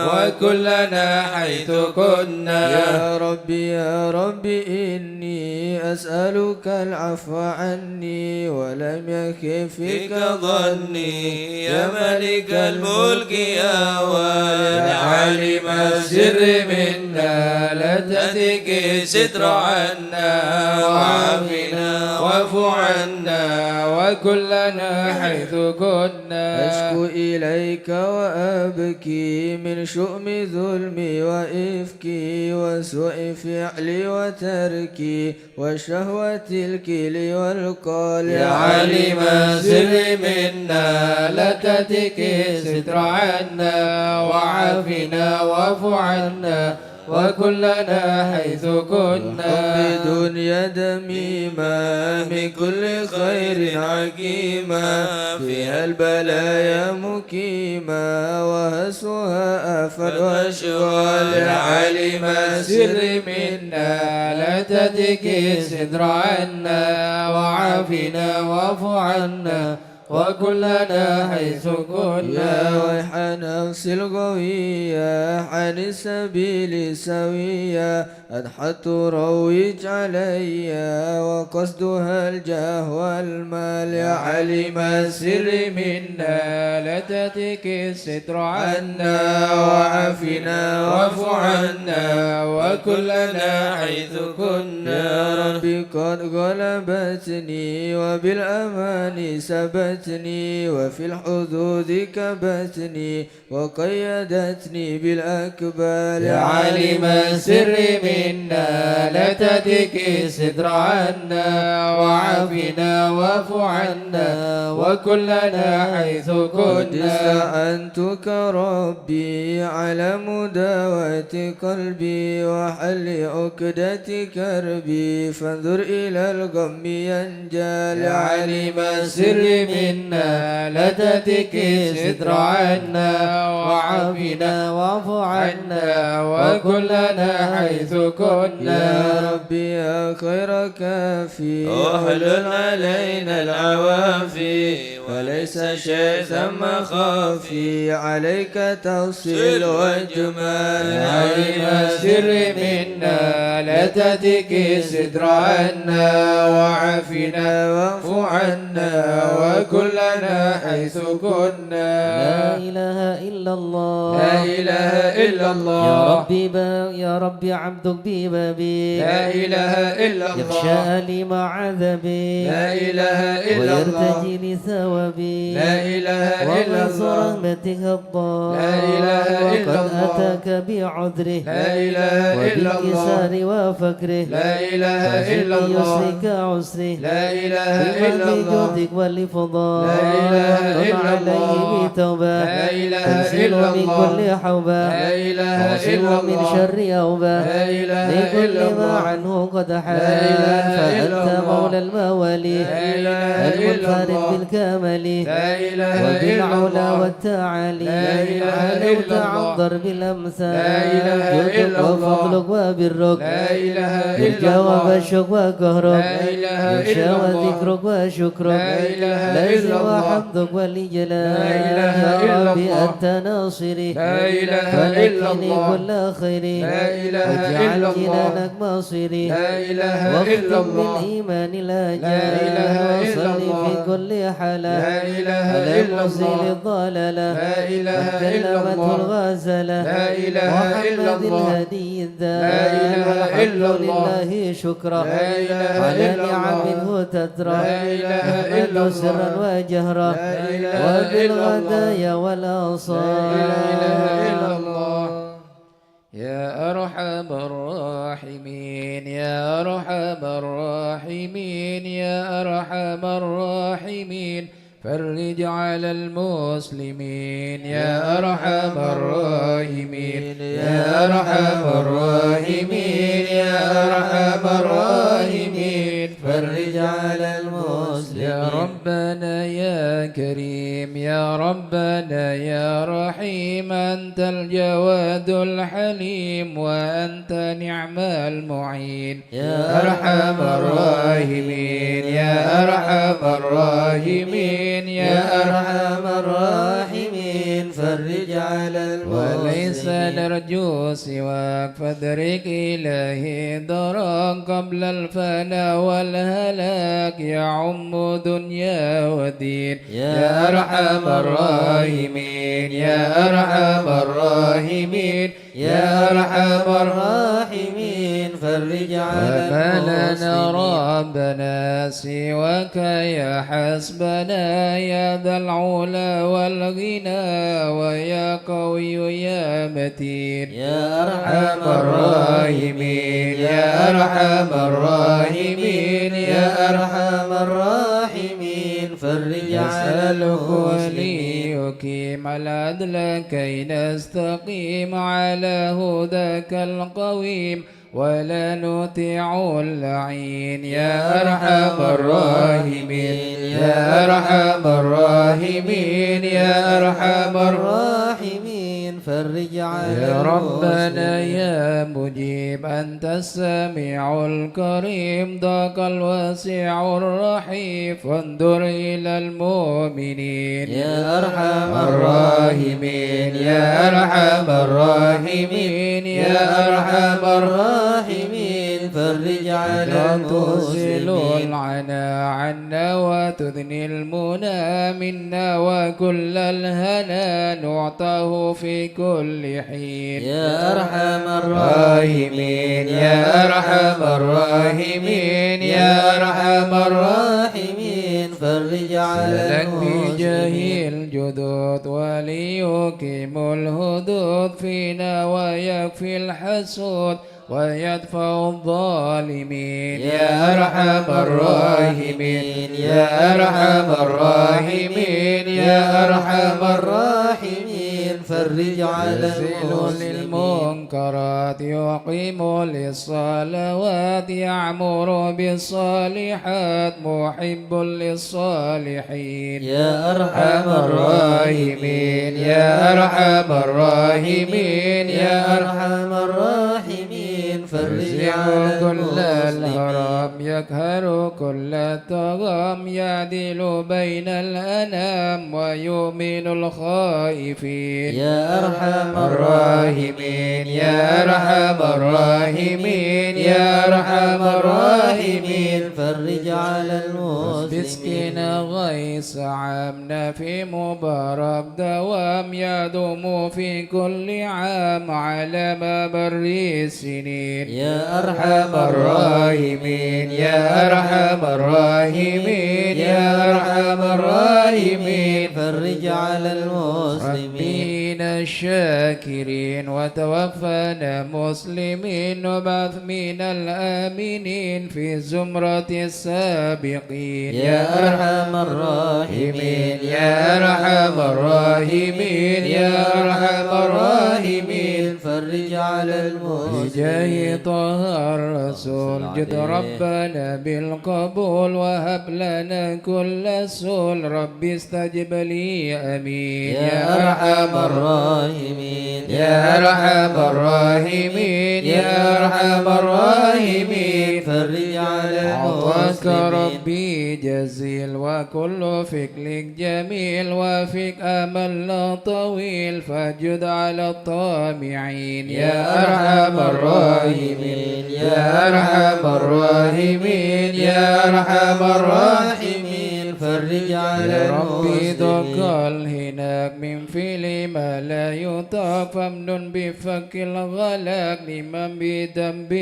وكلنا حيث كنا. يا ربي يا ربي إني أسألك العفو عني ولم يكن فيك ظني يا ملك الملك يا والي. يا عالم السر منا لا تهتك ستر عنا وعافنا واعف عنا وكلنا حيث كنا. أشكو إليك وأبكي من شؤم شؤم ظلمي وإفكي وسوء فعلي وتركي وشهوة الكيل والقال يا عليم السر منا لا تتك الستر عنا وعافنا واعف عنا وكلنا حيث كنا بدنيا دميما من كل خير عكيما فيها البلايا مكيما وهسها أفل وأشغال يا عليم السر منا لا تتك الستر عنا وعافنا واعف عنا وكلنا حيث كنا يا ويح نفس القوية عن السبيل سوية أضحت تروج علي وقصدها الجاه والمال يا عليم السر منا لا تتك الستر عنا وعافنا واعف عنا وكلنا حيث يا كنا ربي قد غلبتني وبالأمان سبتني وفي الحدود كبتني وقيدتني بالأكبال يا عالم السر منا لا تتك الستر عنا وعافنا واعف عنا وكلنا حيث قد كنا استعنتك ربي على مداوة قلبي وحل عقدة كربي فانظر إلى الغم ينجال يا عالم السر منا لا تتك الستر عنا وعافنا واعف عنا وكلنا حيث كنا يا ربي يا خير كافي احلل علينا العوافي وليس شيء ثم خافي عليك توصيل وجمال يا عالم السر منا لا تتك الستر عنا وعافنا واعف عنا وكلنا حيث كنا لا إله إلا الله لا إله إلا الله يا ربي عبدك ببابي لا إله إلا يخشى الله لي مع عذبي لا إله إلا الله ويرتجي لثوابي لا إله إلا ومن الله رحمتك الضال لا إله إلا وقد الله أتاك بعذره لا إله إلا الله وبالكسار وفكره لا إله إلا ففي الله يسرك عسره لا إله إلا بما الله بجودك والفضال لا إله إلا عليه الله بتوبة لا إله تنزل إلا من الله كل حوبة لا إله إلا وعصم من الله شر أوبة لا إله من كل إلا ما الله عنه قد حال لا إله إلا فأنت الله مولى الموالي لا إله إلا المنفرد الله بالكمال لا إله إلا وبالعلا الله والتعالي لا إله علوت إلا عن الله ضرب الأمثال لا إله جودك إلا الله وفضلك وبرك لا إله إلا بالجواب الله الشك وكهرك لا إله إلا يشاوى الله ذكرك وشكرك لا إله لازم إلا الله وحمدك ولجلال لا إله يا إلا ربي الله أنت ناصري لا إله إلا فلكني الله كل خيري لا إله واجعل إلا الله جنانك مصيري لا إله إلا واختم الله بالإيمان لا إله الآجال إلا وصلي الله في كل حالة لا إله على إلا مزيل الله الضلالة لا إله إلا كلمته الله الغزالة لا إله إلا محمد الله الهدي الدال لا إله والحمد إلا الله لله شكرا لا إله على إلا نعمه الله تترى لا إله إلا أحمد سرا الله وجهرا لا إله إلا وبالغدايا الله والأوصال لا إله إلا الله يا أرحم الراحمين يا أرحم الراحمين يا أرحم الراحمين فرج على المسلمين يا أرحم الراحمين يا أرحم الراحمين يا أرحم الراحمين فرج على المسلمين يا ربنا يا كريم يا ربنا يا رحيم أنت الجواد الحليم وأنت نعم المعين يا أرحم الراحمين يا أرحم الراحمين يا أرحم الراحمين فرج على المسلمين وليس نرجو سواك فادرك إلهي درا قبل الفناء والهلاك يعم دنيا ودين يا أرحم الراحمين يا أرحم الراحمين يا أرحم الراحمين فرج على المسلمين وما لنا ربنا سواك يا حسبنا يا ذا العلا والغنى ويا قوي يا متين العدل كي نستقيم على هداك القويم ولا نطيع اللعين يا أرحم الراحمين يا أرحم الراحمين يا أرحم الراحمين فرج على يا ربنا يا مجيب أنت السميع الكريم ضاق الواسع الرحيم فانظر إلى المؤمنين يا أرحم الراحمين يا أرحم الراحمين يا أرحم الراحمين فرج على لا ترسل المسلمين العنا عنا وتثني المنى منا وكل الهنا نعطاه في كل حين يا أرحم الراحمين يا أرحم الراحمين يا أرحم الراحمين فرج على لك بجاه المسلمين الجدود وليقيم الهدود فينا ويكفي الحسود ويدفع الظالمين يا أرحم الراحمين يا أرحم الراحمين يا أرحم الراحمين فرج على يزيل المسلمين للمنكرات يقيم للصلوات يعمر بالصالحات محب للصالحين يا أرحم الراحمين يا أرحم الراحمين يا أرحم الراحمين فرج يزيل على كل المسلمين الهرم يقهر كل الطغام يعدل بين الأنام ويؤمن الخائفين يا أرحم الراحمين يا أرحم الراحمين يا أرحم الراحمين فرج على المسلمين مسكين غيث عامنا في مبارك دوام يدوم في كل عام على مبر السنين يا أرحم الراحمين يا أرحم الراحمين يا أرحم الراحمين فرج على المسلمين ربنا الشاكرين وتوفنا مسلمين وبعث من الآمنين في زمرة السابقين يا أرحم الراحمين يا أرحم الراحمين يا أرحم الراحمين فرج على المسلمين بجاه طه الرسول جد ربنا بالقبول وهب لنا كل سول ربي استجب لي أمين يا أرحم الراحمين يا أرحم الراحمين يا أرحم الراحمين فرج على أعطاك المسلمين ربي جزيل وكل فكرك جميل وفيك أملنا طويل فجد على الطامعين يا أرحم الراحمين يا أرحم الراحمين يا أرحم الراحمين فرج على يا ربي ذوق المسلمين الهناك من فعل ما لا يطاق فمن بفك الغلاك لمن بذنب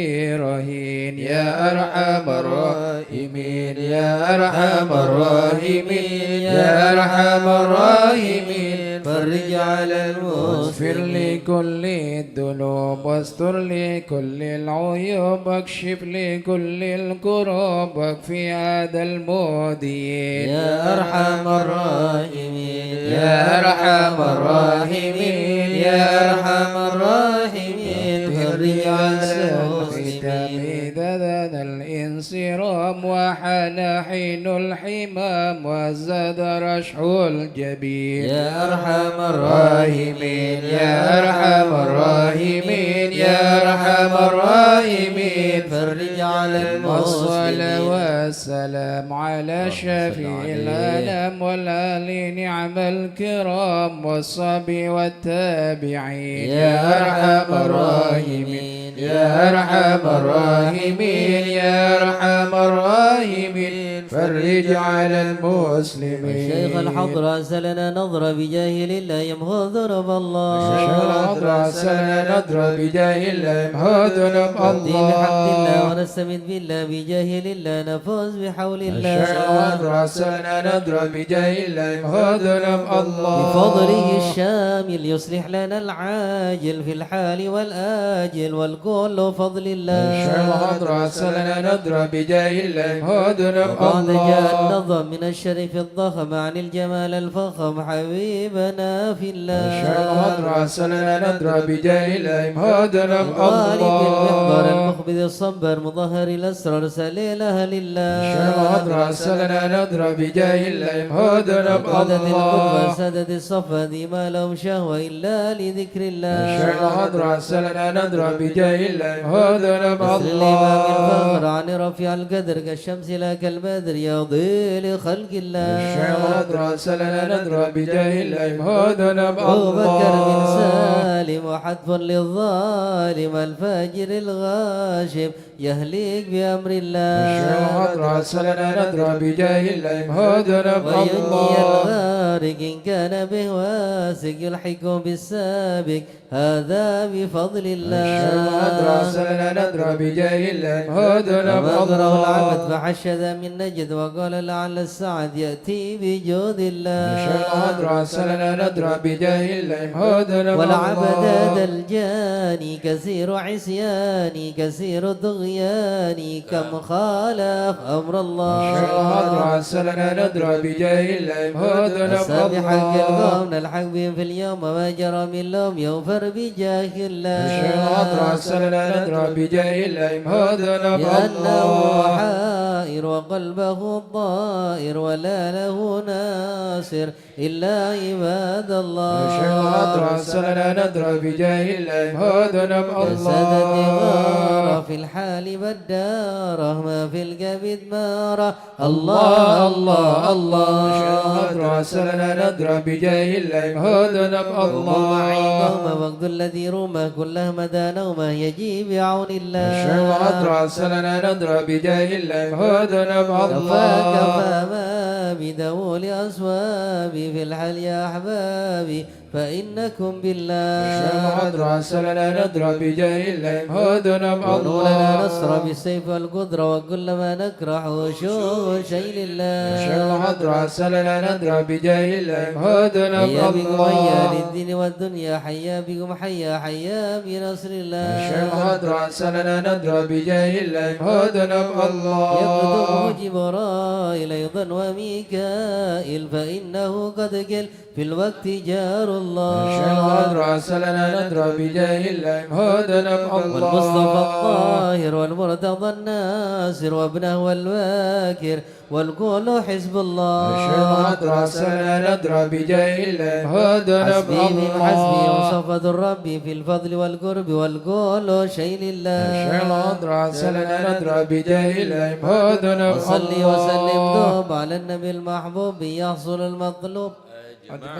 رهين يا أرحم الراحمين يا أرحم الراحمين يا أرحم الراحمين فرج على واغفر المسلمين لكل الذنوب واستر لكل العيوب واكشف لكل الكروب واكفي هذا المؤذيين يا أرحم الراحمين يا أرحم الراحمين يا أرحم الراحمين فرج على الختام المسلمين إذا ذا الانصرام وحان حين الحمام وزاد رشح الجبين يا أرحم الراحمين يا أرحم الراحمين يا أرحم الراحمين فرج على والصلاة المسلمين والسلام على شفيع الأنام والآل نعم الكرام والصحب والتابعين يا أرحم الراحمين يا أرحم الراحمين يا أرحم الراحمين فرج على المسلمين الشيخ الحضر أرسلنا نظرة بجاه لله يمهو ذنب الله الشيخ الحضر أرسلنا نظرة بجاه الله يمهو ذنب نهدي بحمد الله الله ونستمد بالله بجاه لله نفوز بحول الشيخ الله الحضر أرسلنا نظرة بجاه الله يمهو ذنب الله بفضله الشامل يصلح لنا العاجل في الحال والآجل والكل فضل الله الشيخ الحضر أرسلنا نظرة بجاه الله يمهو ذنب وبعد جاء النظم من الشريف الضخم عن الجمال الفخم حبيبنا في الله الشيخ الحضرة سلنا ندرى بجاه الله مهدنا غالب المحضر الله المخبذ الصبر مظهر الأسرار سليلها لله الشيخ الحضرة سلنا ندرى بجاه الله مهدنا عدد القربى الله سدد الصفا ذي ما لهم شهوة إلا لذكر الله الشيخ الحضرة سلنا ندرى بجاه الله مهدنا مثل الإمام الفخر الله عن رفيع القدر كالشمس لا كالبدر يضيء لخلق الله الشيخ الحضرة سلنا ندرى بجاه الله مهدنا أبو بكر بن الله سالم وحتف للظالم الفاجر الغاشم يهلك بأمر الله الشيخ الحضرة سلنا ندرى بجاه الله مهدنا وينجي الله الغارق إن كان به واسق يلحقه بالسابق هذا بفضل الله الشيخ الحضرة سلنا ندرى بجاه الله مهدنا وأغره العبد الله فحشد من نجد وقال لعل السعد يأتي بجود الله الشيخ الحضرة سلنا ندرى بجاه الله مهدنا والعبد الله هذا الجاني كثير عصياني كثير طغياني كم خالف أمر الله الشيخ الحضرة سلنا ندرى بجاه الله مهدنا السابح حق القوم الله نلحق بهم في اليوم وما جرى من لهم يغفر بجاه الله الشيخ الحضرة سلنا ندرى بجاه الله مهدنا لأنه الله حائر وقلبه طائر ولا له ناصر إلا عباد الله الشيخ الحضرة سلنا ندرى بجاه الله مهدنا جسد الدمار الله في الحال والدارة ما في الكبد مارة الله الله الله الشيخ الحضرة سلنا ندرى بجاه الله مهدنا الله وقت الذي رمى كله مدى نومه يجي بعون الله الشيخ الحضرة سلنا ندرى بجاه الله مهدنا كفى الله ما بدول أصوابي في الحل يا أحبابي فإنكم بالله الشيخ الحضرة سلنا ندرى بجاه الله مهدنا ونور لنا نصر الله بالسيف والقدرة وكل ما نكره شو شيء لله الشيخ الحضرة سلنا ندرى بجاه الله مهدنا حيا بكم حيا الله للدين والدنيا حيا بكم حيا حيا بنصر الله الشيخ الحضرة سلنا ندرى بجاه الله مهدنا يقدمه الله جبرائيل أيضا وميكائيل فإنه قد قل في الوقت جار الله الشيخ الحضرة سلنا ندرى بجاه الله مهدنا والمصطفى الله الطاهر والمرتضى الناصر وابنه والباكر والكل حزب الله الشيخ الحضرة سلنا ندرى بجاه الله مهدنا حسبي من حسبي الله وصفة الرب في الفضل والقرب والكل شيء لله الشيخ الحضرة سلنا ندرى بجاه الله مهدنا وصلي الله وسلم دوب على النبي المحبوب يحصل المطلوب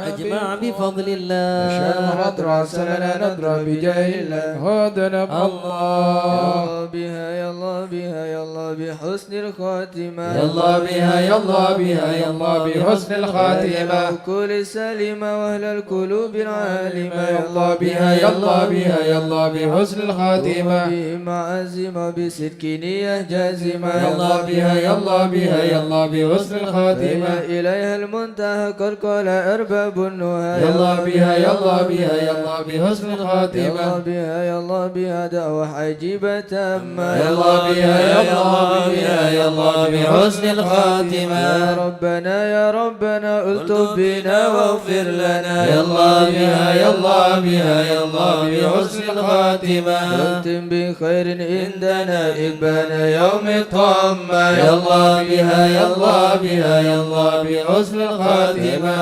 أجمع بفضل الله الشيخ الحضرة سلنا ندرى بجاه الله مهدنا الله بها يا الله بها يا الله بحسن الخاتمة يا الله بها يا الله بها يا الله بحسن الخاتمة كل سليمة وأهل القلوب العالمة يا الله بها يا الله بها يا الله بحسن الخاتمة بهم عزيمة بصدق نية جازمة يا الله بها يا الله بها يا الله بحسن الخاتمة إليها المنتهى قد قال أرباب النهى يا الله بها يا الله بها يا الله بحسن يا الله الخاتمة بها يا الله بها دعوة عجيبة تامة يا الله بها يا الله بها يا الله بحسن الخاتمة يا ربنا يا ربنا الطف بنا واغفر لنا يا الله بها يا الله بها يا الله بحسن الخاتمة واختم بخير عندنا إبان يوم الطامة يا الله بها يا الله بها يا الله بحسن الخاتمة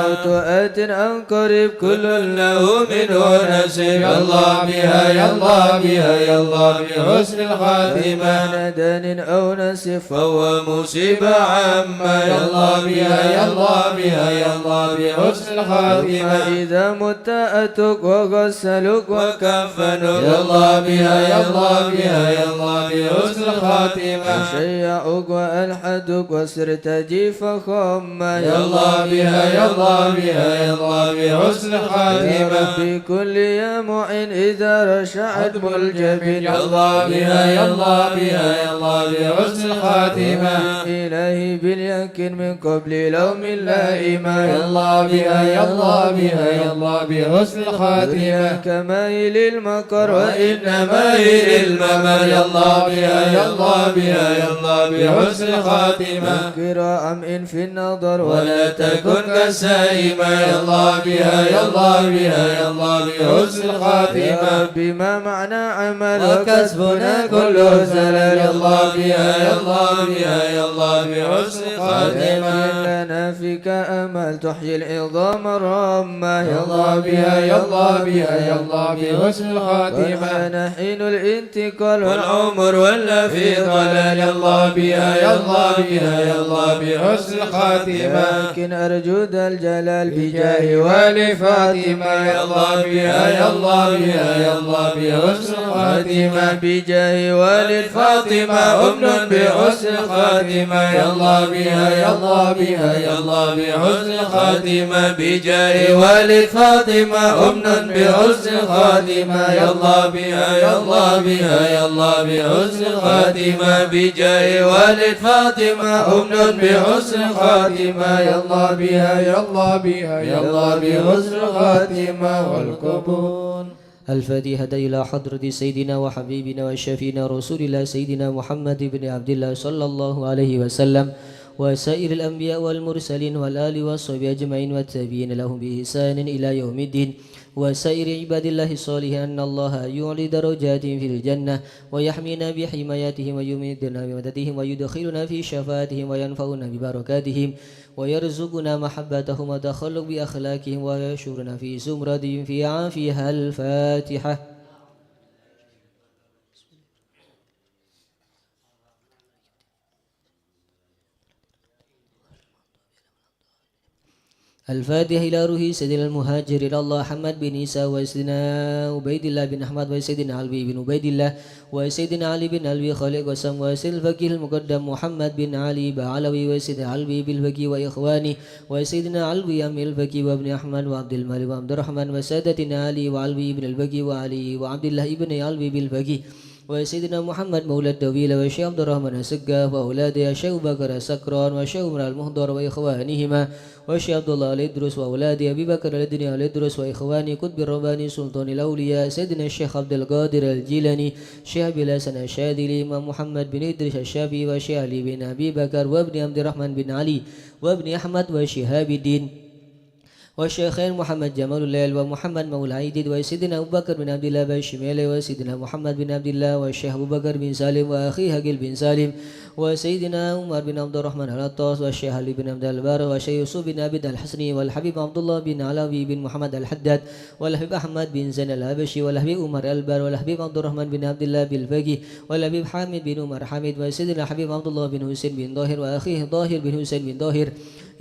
وآت عن قريب كل له منه نصيب يا الله بها يا الله بها يا الله بحسن الخاتمة ندان أو نسف فهو مصيبة عامة يا الله بها يا الله بها يا الله بحسن الخاتمة إذا مت أتوك وغسلوك وكفنوك يا الله بها يا الله بها يا الله بحسن الخاتمة شيعوك وألحدوك وسرت جيف خما يا الله بها يا الله بها يا الله بحسن الخاتمة في كل يا معين إذا رشعت الجبين يا الله بها يا الله بها يا الله بحسن الخاتمة إلهي باليقين من قبل لوم اللائمة يا الله بها يا الله بها يا الله بحسن الخاتمة كمايل المقام السكر وإنما هي الممل يا الله بها يا الله بها يا الله بحسن خاتمة ذكر أمئن في النظر ولا تكن كالسائمة يا الله بها يا الله بها يا الله بحسن خاتمة بما معنى عمل وكسبنا كله زلل يا الله بها يا الله بها يا الله بحسن خاتمة لنا فيك أمل تحيي العظام الرامة يا الله بها يا الله بها يا الله بحسن الخاتمة نحين الانتقال والعمر ولا في ضلال يا الله بها يا الله بها يا الله بحسن الخاتمة لكن أرجو ذا الجلال بجاه والي فاطمة يا الله بها يا الله بها يا الله بحسن الخاتمة بجاه والي فاطمة أمن بحسن الخاتمة يا الله بها يا الله بها يا الله بحسن الخاتمة بجاه والي فاطمة أمن بحسن الخاتمة يا الله بها يا الله بها يا الله بحسن الخاتمة بجاه والد فاطمة أمن بحسن الخاتمة يا الله بها يا الله بها يا الله بحسن الخاتمة والقبول. الفاتحة إلى حضرة سيدنا وحبيبنا وشفينا رسول الله سيدنا محمد بن عبد الله صلى الله عليه وسلم وسائر الأنبياء والمرسلين والآل والصحبه أجمعين والتابعين لهم بإحسان إلى يوم الدين وسائر عباد الله الصالحين أن الله يعلي درجاتهم في الجنة ويحمينا بحمايتهم ويمدنا بمددهم ويدخلنا في شفاعتهم وينفعنا ببركاتهم ويرزقنا محبتهم وتخلق بأخلاقهم ويشورنا في زمرتهم في عافية. الفاتحة. الفاتحة إلى روح سيدنا المهاجر إلى الله حمد بن عيسى وسيدنا عبيد الله بن أحمد وسيدنا علي بن عبيد الله وسيدنا علي بن علي خالق وسم وسيد الفقيه المقدم محمد بن علي بعلوي وسيدنا علي بالفقيه وإخواني وسيدنا علوي أم الفقيه وابن أحمد وعبد الملك وعبد الرحمن وسادتنا علي وعلوي بن الفقيه وعلي وعبد الله بن علوي بالفقيه وسيدنا محمد مولى الدويل وشيخ عبد الرحمن السقاف وأولاده شيخ بكر السكران وشيخ عمر المهدر وإخوانهما وشيخ عبد الله الإدرس وأولاده أبي بكر الدنيا الإدرس وإخواني قطب الرباني سلطان الأولياء سيدنا الشيخ عبد القادر الجيلاني شيخ بلاسن الشاذلي إمام محمد بن إدريس الشافعي وشيخ علي بن أبي بكر وابن عبد الرحمن بن علي وابن أحمد وشهاب الدين والشيخين محمد جمال الليل ومحمد مولى عيدد وسيدنا أبو بكر بن عبد الله بن شميل وسيدنا محمد بن عبد الله والشيخ أبو بكر بن سالم وأخيه هقيل بن سالم وسيدنا عمر بن عبد الرحمن العطاس والشيخ علي بن عبد البر والشيخ يوسف بن عبد الحسني والحبيب عبد الله بن علوي بن محمد الحداد والحبيب أحمد بن زين الهبشي والحبيب عمر البر والحبيب عبد الرحمن بن عبد الله بالفقيه والحبيب حامد بن عمر حامد وسيدنا حبيب عبد الله بن حسين بن ظاهر وأخيه ظاهر بن حسين بن ظاهر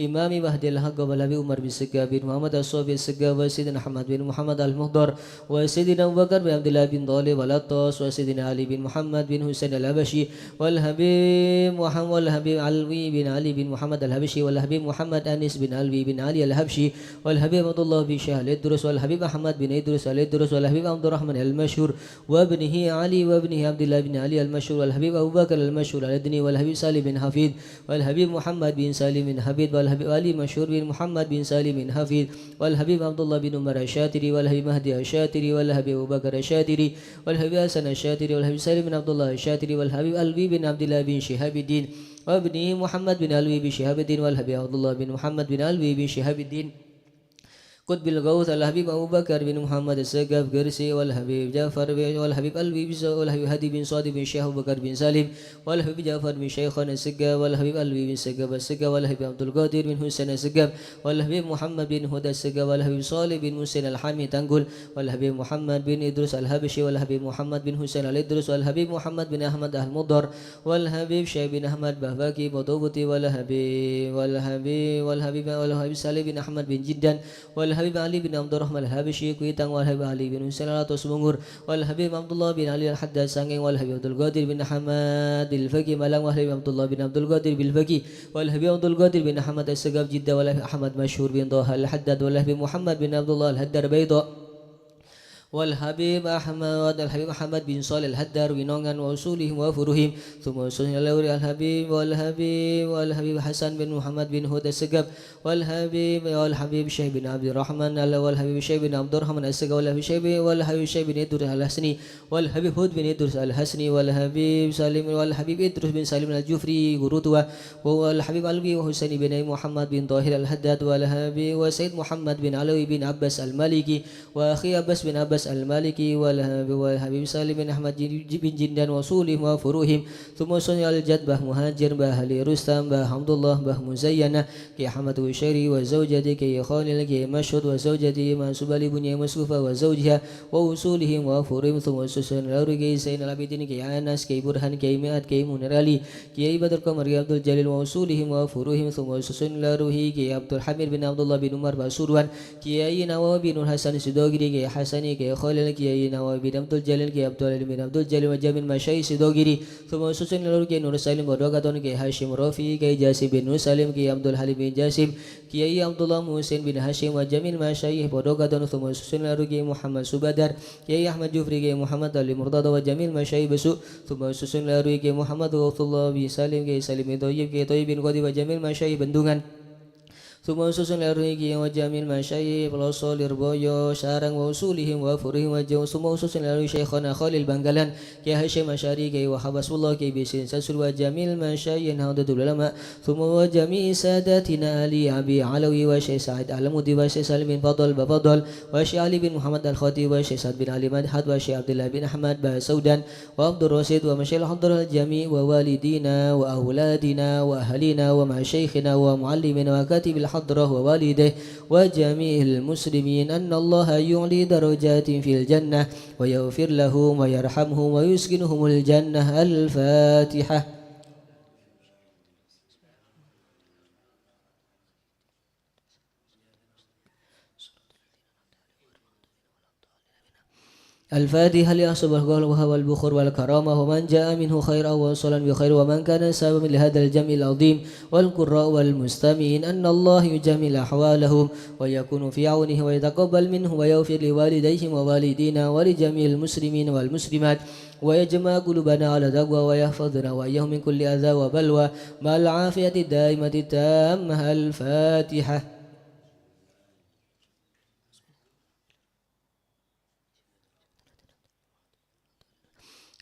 إمام مهدي الحق والحبيب عمر بن سقا بن محمد الصوفي السقا وسيدنا أحمد بن محمد المهدر وسيدنا أبو بكر بن عبد الله بن طالب والعطاس وسيدنا علي بن محمد بن حسين الهبشي والحبيب محمد والحبيب علوي بن علي بن محمد الهبشي والحبيب محمد أنس بن علوي بن علي الهبشي والحبيب عبد الله بن شاه الإدرس والحبيب أحمد بن إدرس الإدرس والحبيب عبد الرحمن المشهور وابنه علي وابنه عبد الله بن علي المشهور والحبيب أبو بكر المشهور الأدني والحبيب سالم بن حفيظ والحبيب محمد بن سالم بن حفيظ والحبيب علي مشهور بن محمد بن سالم بن حفيظ والحبيب عبد الله بن عمر الشاتري والحبيب مهدي الشاتري والحبيب أبو بكر الشاتري والحبيب حسن الشاتري والحبيب سالم بن عبد الله الشاتري والحبيب علوي بن عبد الله بن شهاب الدين وابنه محمد بن علوي بن شهاب الدين والحبيب عبد الله بن محمد بن علوي بن شهاب الدين قطب الغوث الحبيب أبو بكر بن محمد السقاف قرسي والحبيب جعفر والحبيب الوي والحبيب هدي بن صادق بن شيخ أبو بكر بن سالم والحبيب جعفر بن شيخنا السقاف والحبيب الوي بن سقاف السقاف والحبيب عبد القادر بن حسين السقاف والحبيب محمد بن هدى السقاف والحبيب صالح بن حسين الحامي تنقل والحبيب محمد بن إدريس الهبشي والحبيب محمد بن حسين الإدرس والحبيب محمد بن أحمد المضر والحبيب شيخ بن أحمد بهباكي بطوبتي والحبيب سالم بن أحمد بن جدا والحبيب علي بن عبد الرحمن الهبشي كويتان والحبيب علي بن حسين العطاس بنgur والحبيب عبد الله بن علي الحداد سانغين والحبيب عبد القادر بن حماد الفقي ملان والحبيب عبد الله بن عبد القادر بالفقي والحبيب عبد القادر بن حمد السقاف جدة والحبيب أحمد مشهور بن طه الحداد والحبيب محمد بن عبد الله الهدار بيضاء والحبيب أحمد بن صالح الهدار ونونغان وأصولهم وفروهم ثم وصلنا لوري والحبيب حسن بن محمد بن هدى السقب والحبيب شيخ بن عبد الرحمن والحبيب شيخ بن عبد الرحمن السقب والحبيب شيخ بن إدريس الحسني والحبيب هود بن إدريس الحسني والحبيب إدريس بن سالم الجفري غروتوا والحبيب علوي وحسين بن محمد بن طاهر الحداد والحبيب وسيد محمد بن علوي بن عباس المالكي وأخي عباس بن عباس المالكي والحبيب سالم بن أحمد بن جندان وصولهم وفروهم ثم وصلنا الجد به مهاجر به علي رستم به حمد الله به مزينة كي حمد وشيري وزوجتي كي خالد كي مشهد وزوجتي منسوب لبني مسكوفة وزوجها ووصولهم وفروهم ثم وصلنا لوري سين العابدين كي أنس كي برهان كي مئات كي منير علي كي بدر قمر كي عبد الجليل ووصولهم وفروهم ثم وصلنا لروحي كي عبد الحميد بن عبد الله بن عمر بسروان كي نواب بن الحسن السدوغري كي حسني كي خالد كي نواب بن عبد الجليل كي عبد الله بن عبد الجليل وجميل مشايخ السدوغري ثم وصلنا لروحي كي نور سالم ودوغاتون كي هاشم رافي كي جاسم بن نور سالم كي عبد الحليم بن جاسم كي عبد الله محسن بن هاشم وجميل مشايخ ودوغاتون ثم وصلنا لروحي محمد سبادر كي أحمد جفري كي محمد علي مرتضى وجميل مشايخ بسوء ثم وصلنا لروحي كي محمد وعبد الله بن سالم كي سالم بن طيب كي طيب بن قدي وجميل مشايخ بندungan ثم وصلنا لروحي وجميل مشايخ بلوصول ربويو شارang ووصولهم وفروهم وجو ثم وصلنا لروحي شيخنا خالد بنغالان كي هاشم أشعري كي وحبس الله كي بسين سسر وجميل مشايخ هودة العلماء ثم وجميع ساداتنا علي أبي علوي وشيخ سعيد علمودي وشيخ سالم بن فضل بفضل وشيخ علي بن محمد الخطيب وشيخ سعد بن علي مدحت وشيخ عبد الله بن أحمد بسودان وعبد الرشيد ومشايخ حضر الجميع ووالدينا وأولادنا وأهلنا ومشايخنا ومعلمنا وكاتب الحضرة ووالده وجميع المسلمين أن الله يعلي درجات في الجنة ويغفر لهم ويرحمهم ويسكنهم الجنة. الفاتحة. الفاتحة لأصحاب القول وهو البخور والكرامة ومن جاء منه خير أو وصلا بخير ومن كان سببا لهذا الجمع العظيم والقراء والمستمعين أن الله يجمل أحوالهم ويكون في عونه ويتقبل منه ويغفر لوالديهم ووالدينا ولجميع المسلمين والمسلمات ويجمع قلوبنا على تقوى ويحفظنا وإياهم من كل أذى وبلوى مع العافية الدائمة التامة. الفاتحة.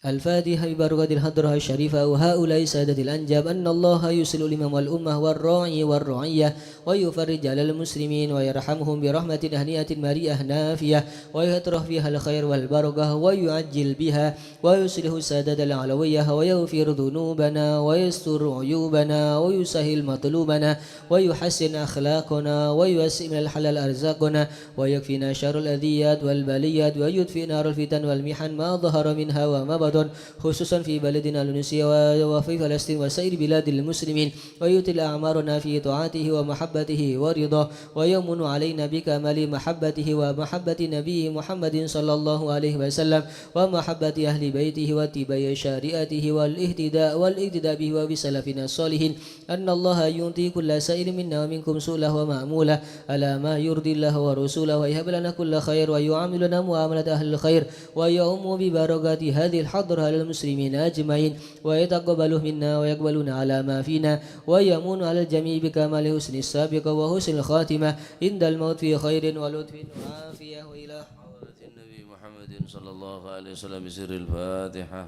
الفاتحة ببركة الحضرة الشريفة وهؤلاء سادة الأنجاب أن الله يسل الإمام والأمة والراعي والرعية ويفرج على المسلمين ويرحمهم برحمة هنيئة مريئة نافية ويطرح فيها الخير والبركة ويعجل بها ويصلح السادة العلوية ويغفر ذنوبنا ويستر عيوبنا ويسهل مطلوبنا ويحسن أخلاقنا ويوسع من الحلال أرزاقنا ويكفينا شر الأذيات والبليات ويدفئ نار الفتن والمحن ما ظهر منها وما بطن خصوصا في بلدنا تونسيا وفي فلسطين وسائر بلاد المسلمين ويطيل أعمارنا في طاعته ومحبته ورضاه ويمن علينا بكمال محبته ومحبة نبيه محمد صلى الله عليه وسلم ومحبة أهل بيته واتباع شريعته والاهتداء به وبسلفنا الصالحين أن الله يعطي كل سائر منا ومنكم سؤله ومأموله على ما يرضي الله ورسوله ويهب لنا كل خير ويعاملنا معاملة أهل الخير ويؤم ببركات هذه الحضرة على المسلمين أجمعين ويتقبله منا ويقبلنا على ما فينا ويمون على الجميع بكمال حسن السابق وحسن الخاتمة عند الموت في خير ولطف وعافية وإلى حضرة النبي محمد صلى الله عليه وسلم بسر الفاتحة.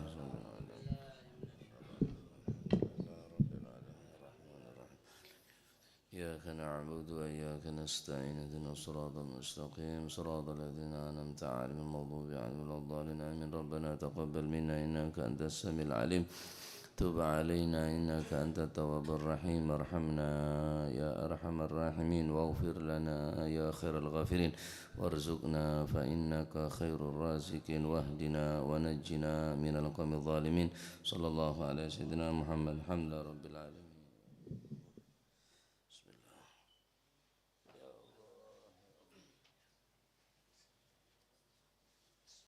إياك نعبد وإياك نستعين اهدنا الصراط المستقيم صراط الذين أنعمت عليهم المغضوب عليهم ولا الضالين آمين. ربنا تقبل منا إنك أنت السميع العليم تب علينا إنك أنت التواب الرحيم ارحمنا يا أرحم الراحمين واغفر لنا يا خير الغافرين وارزقنا فإنك خير الرازقين واهدنا ونجنا من القوم الظالمين. صلى الله على سيدنا محمد الحمد لله رب العالمين.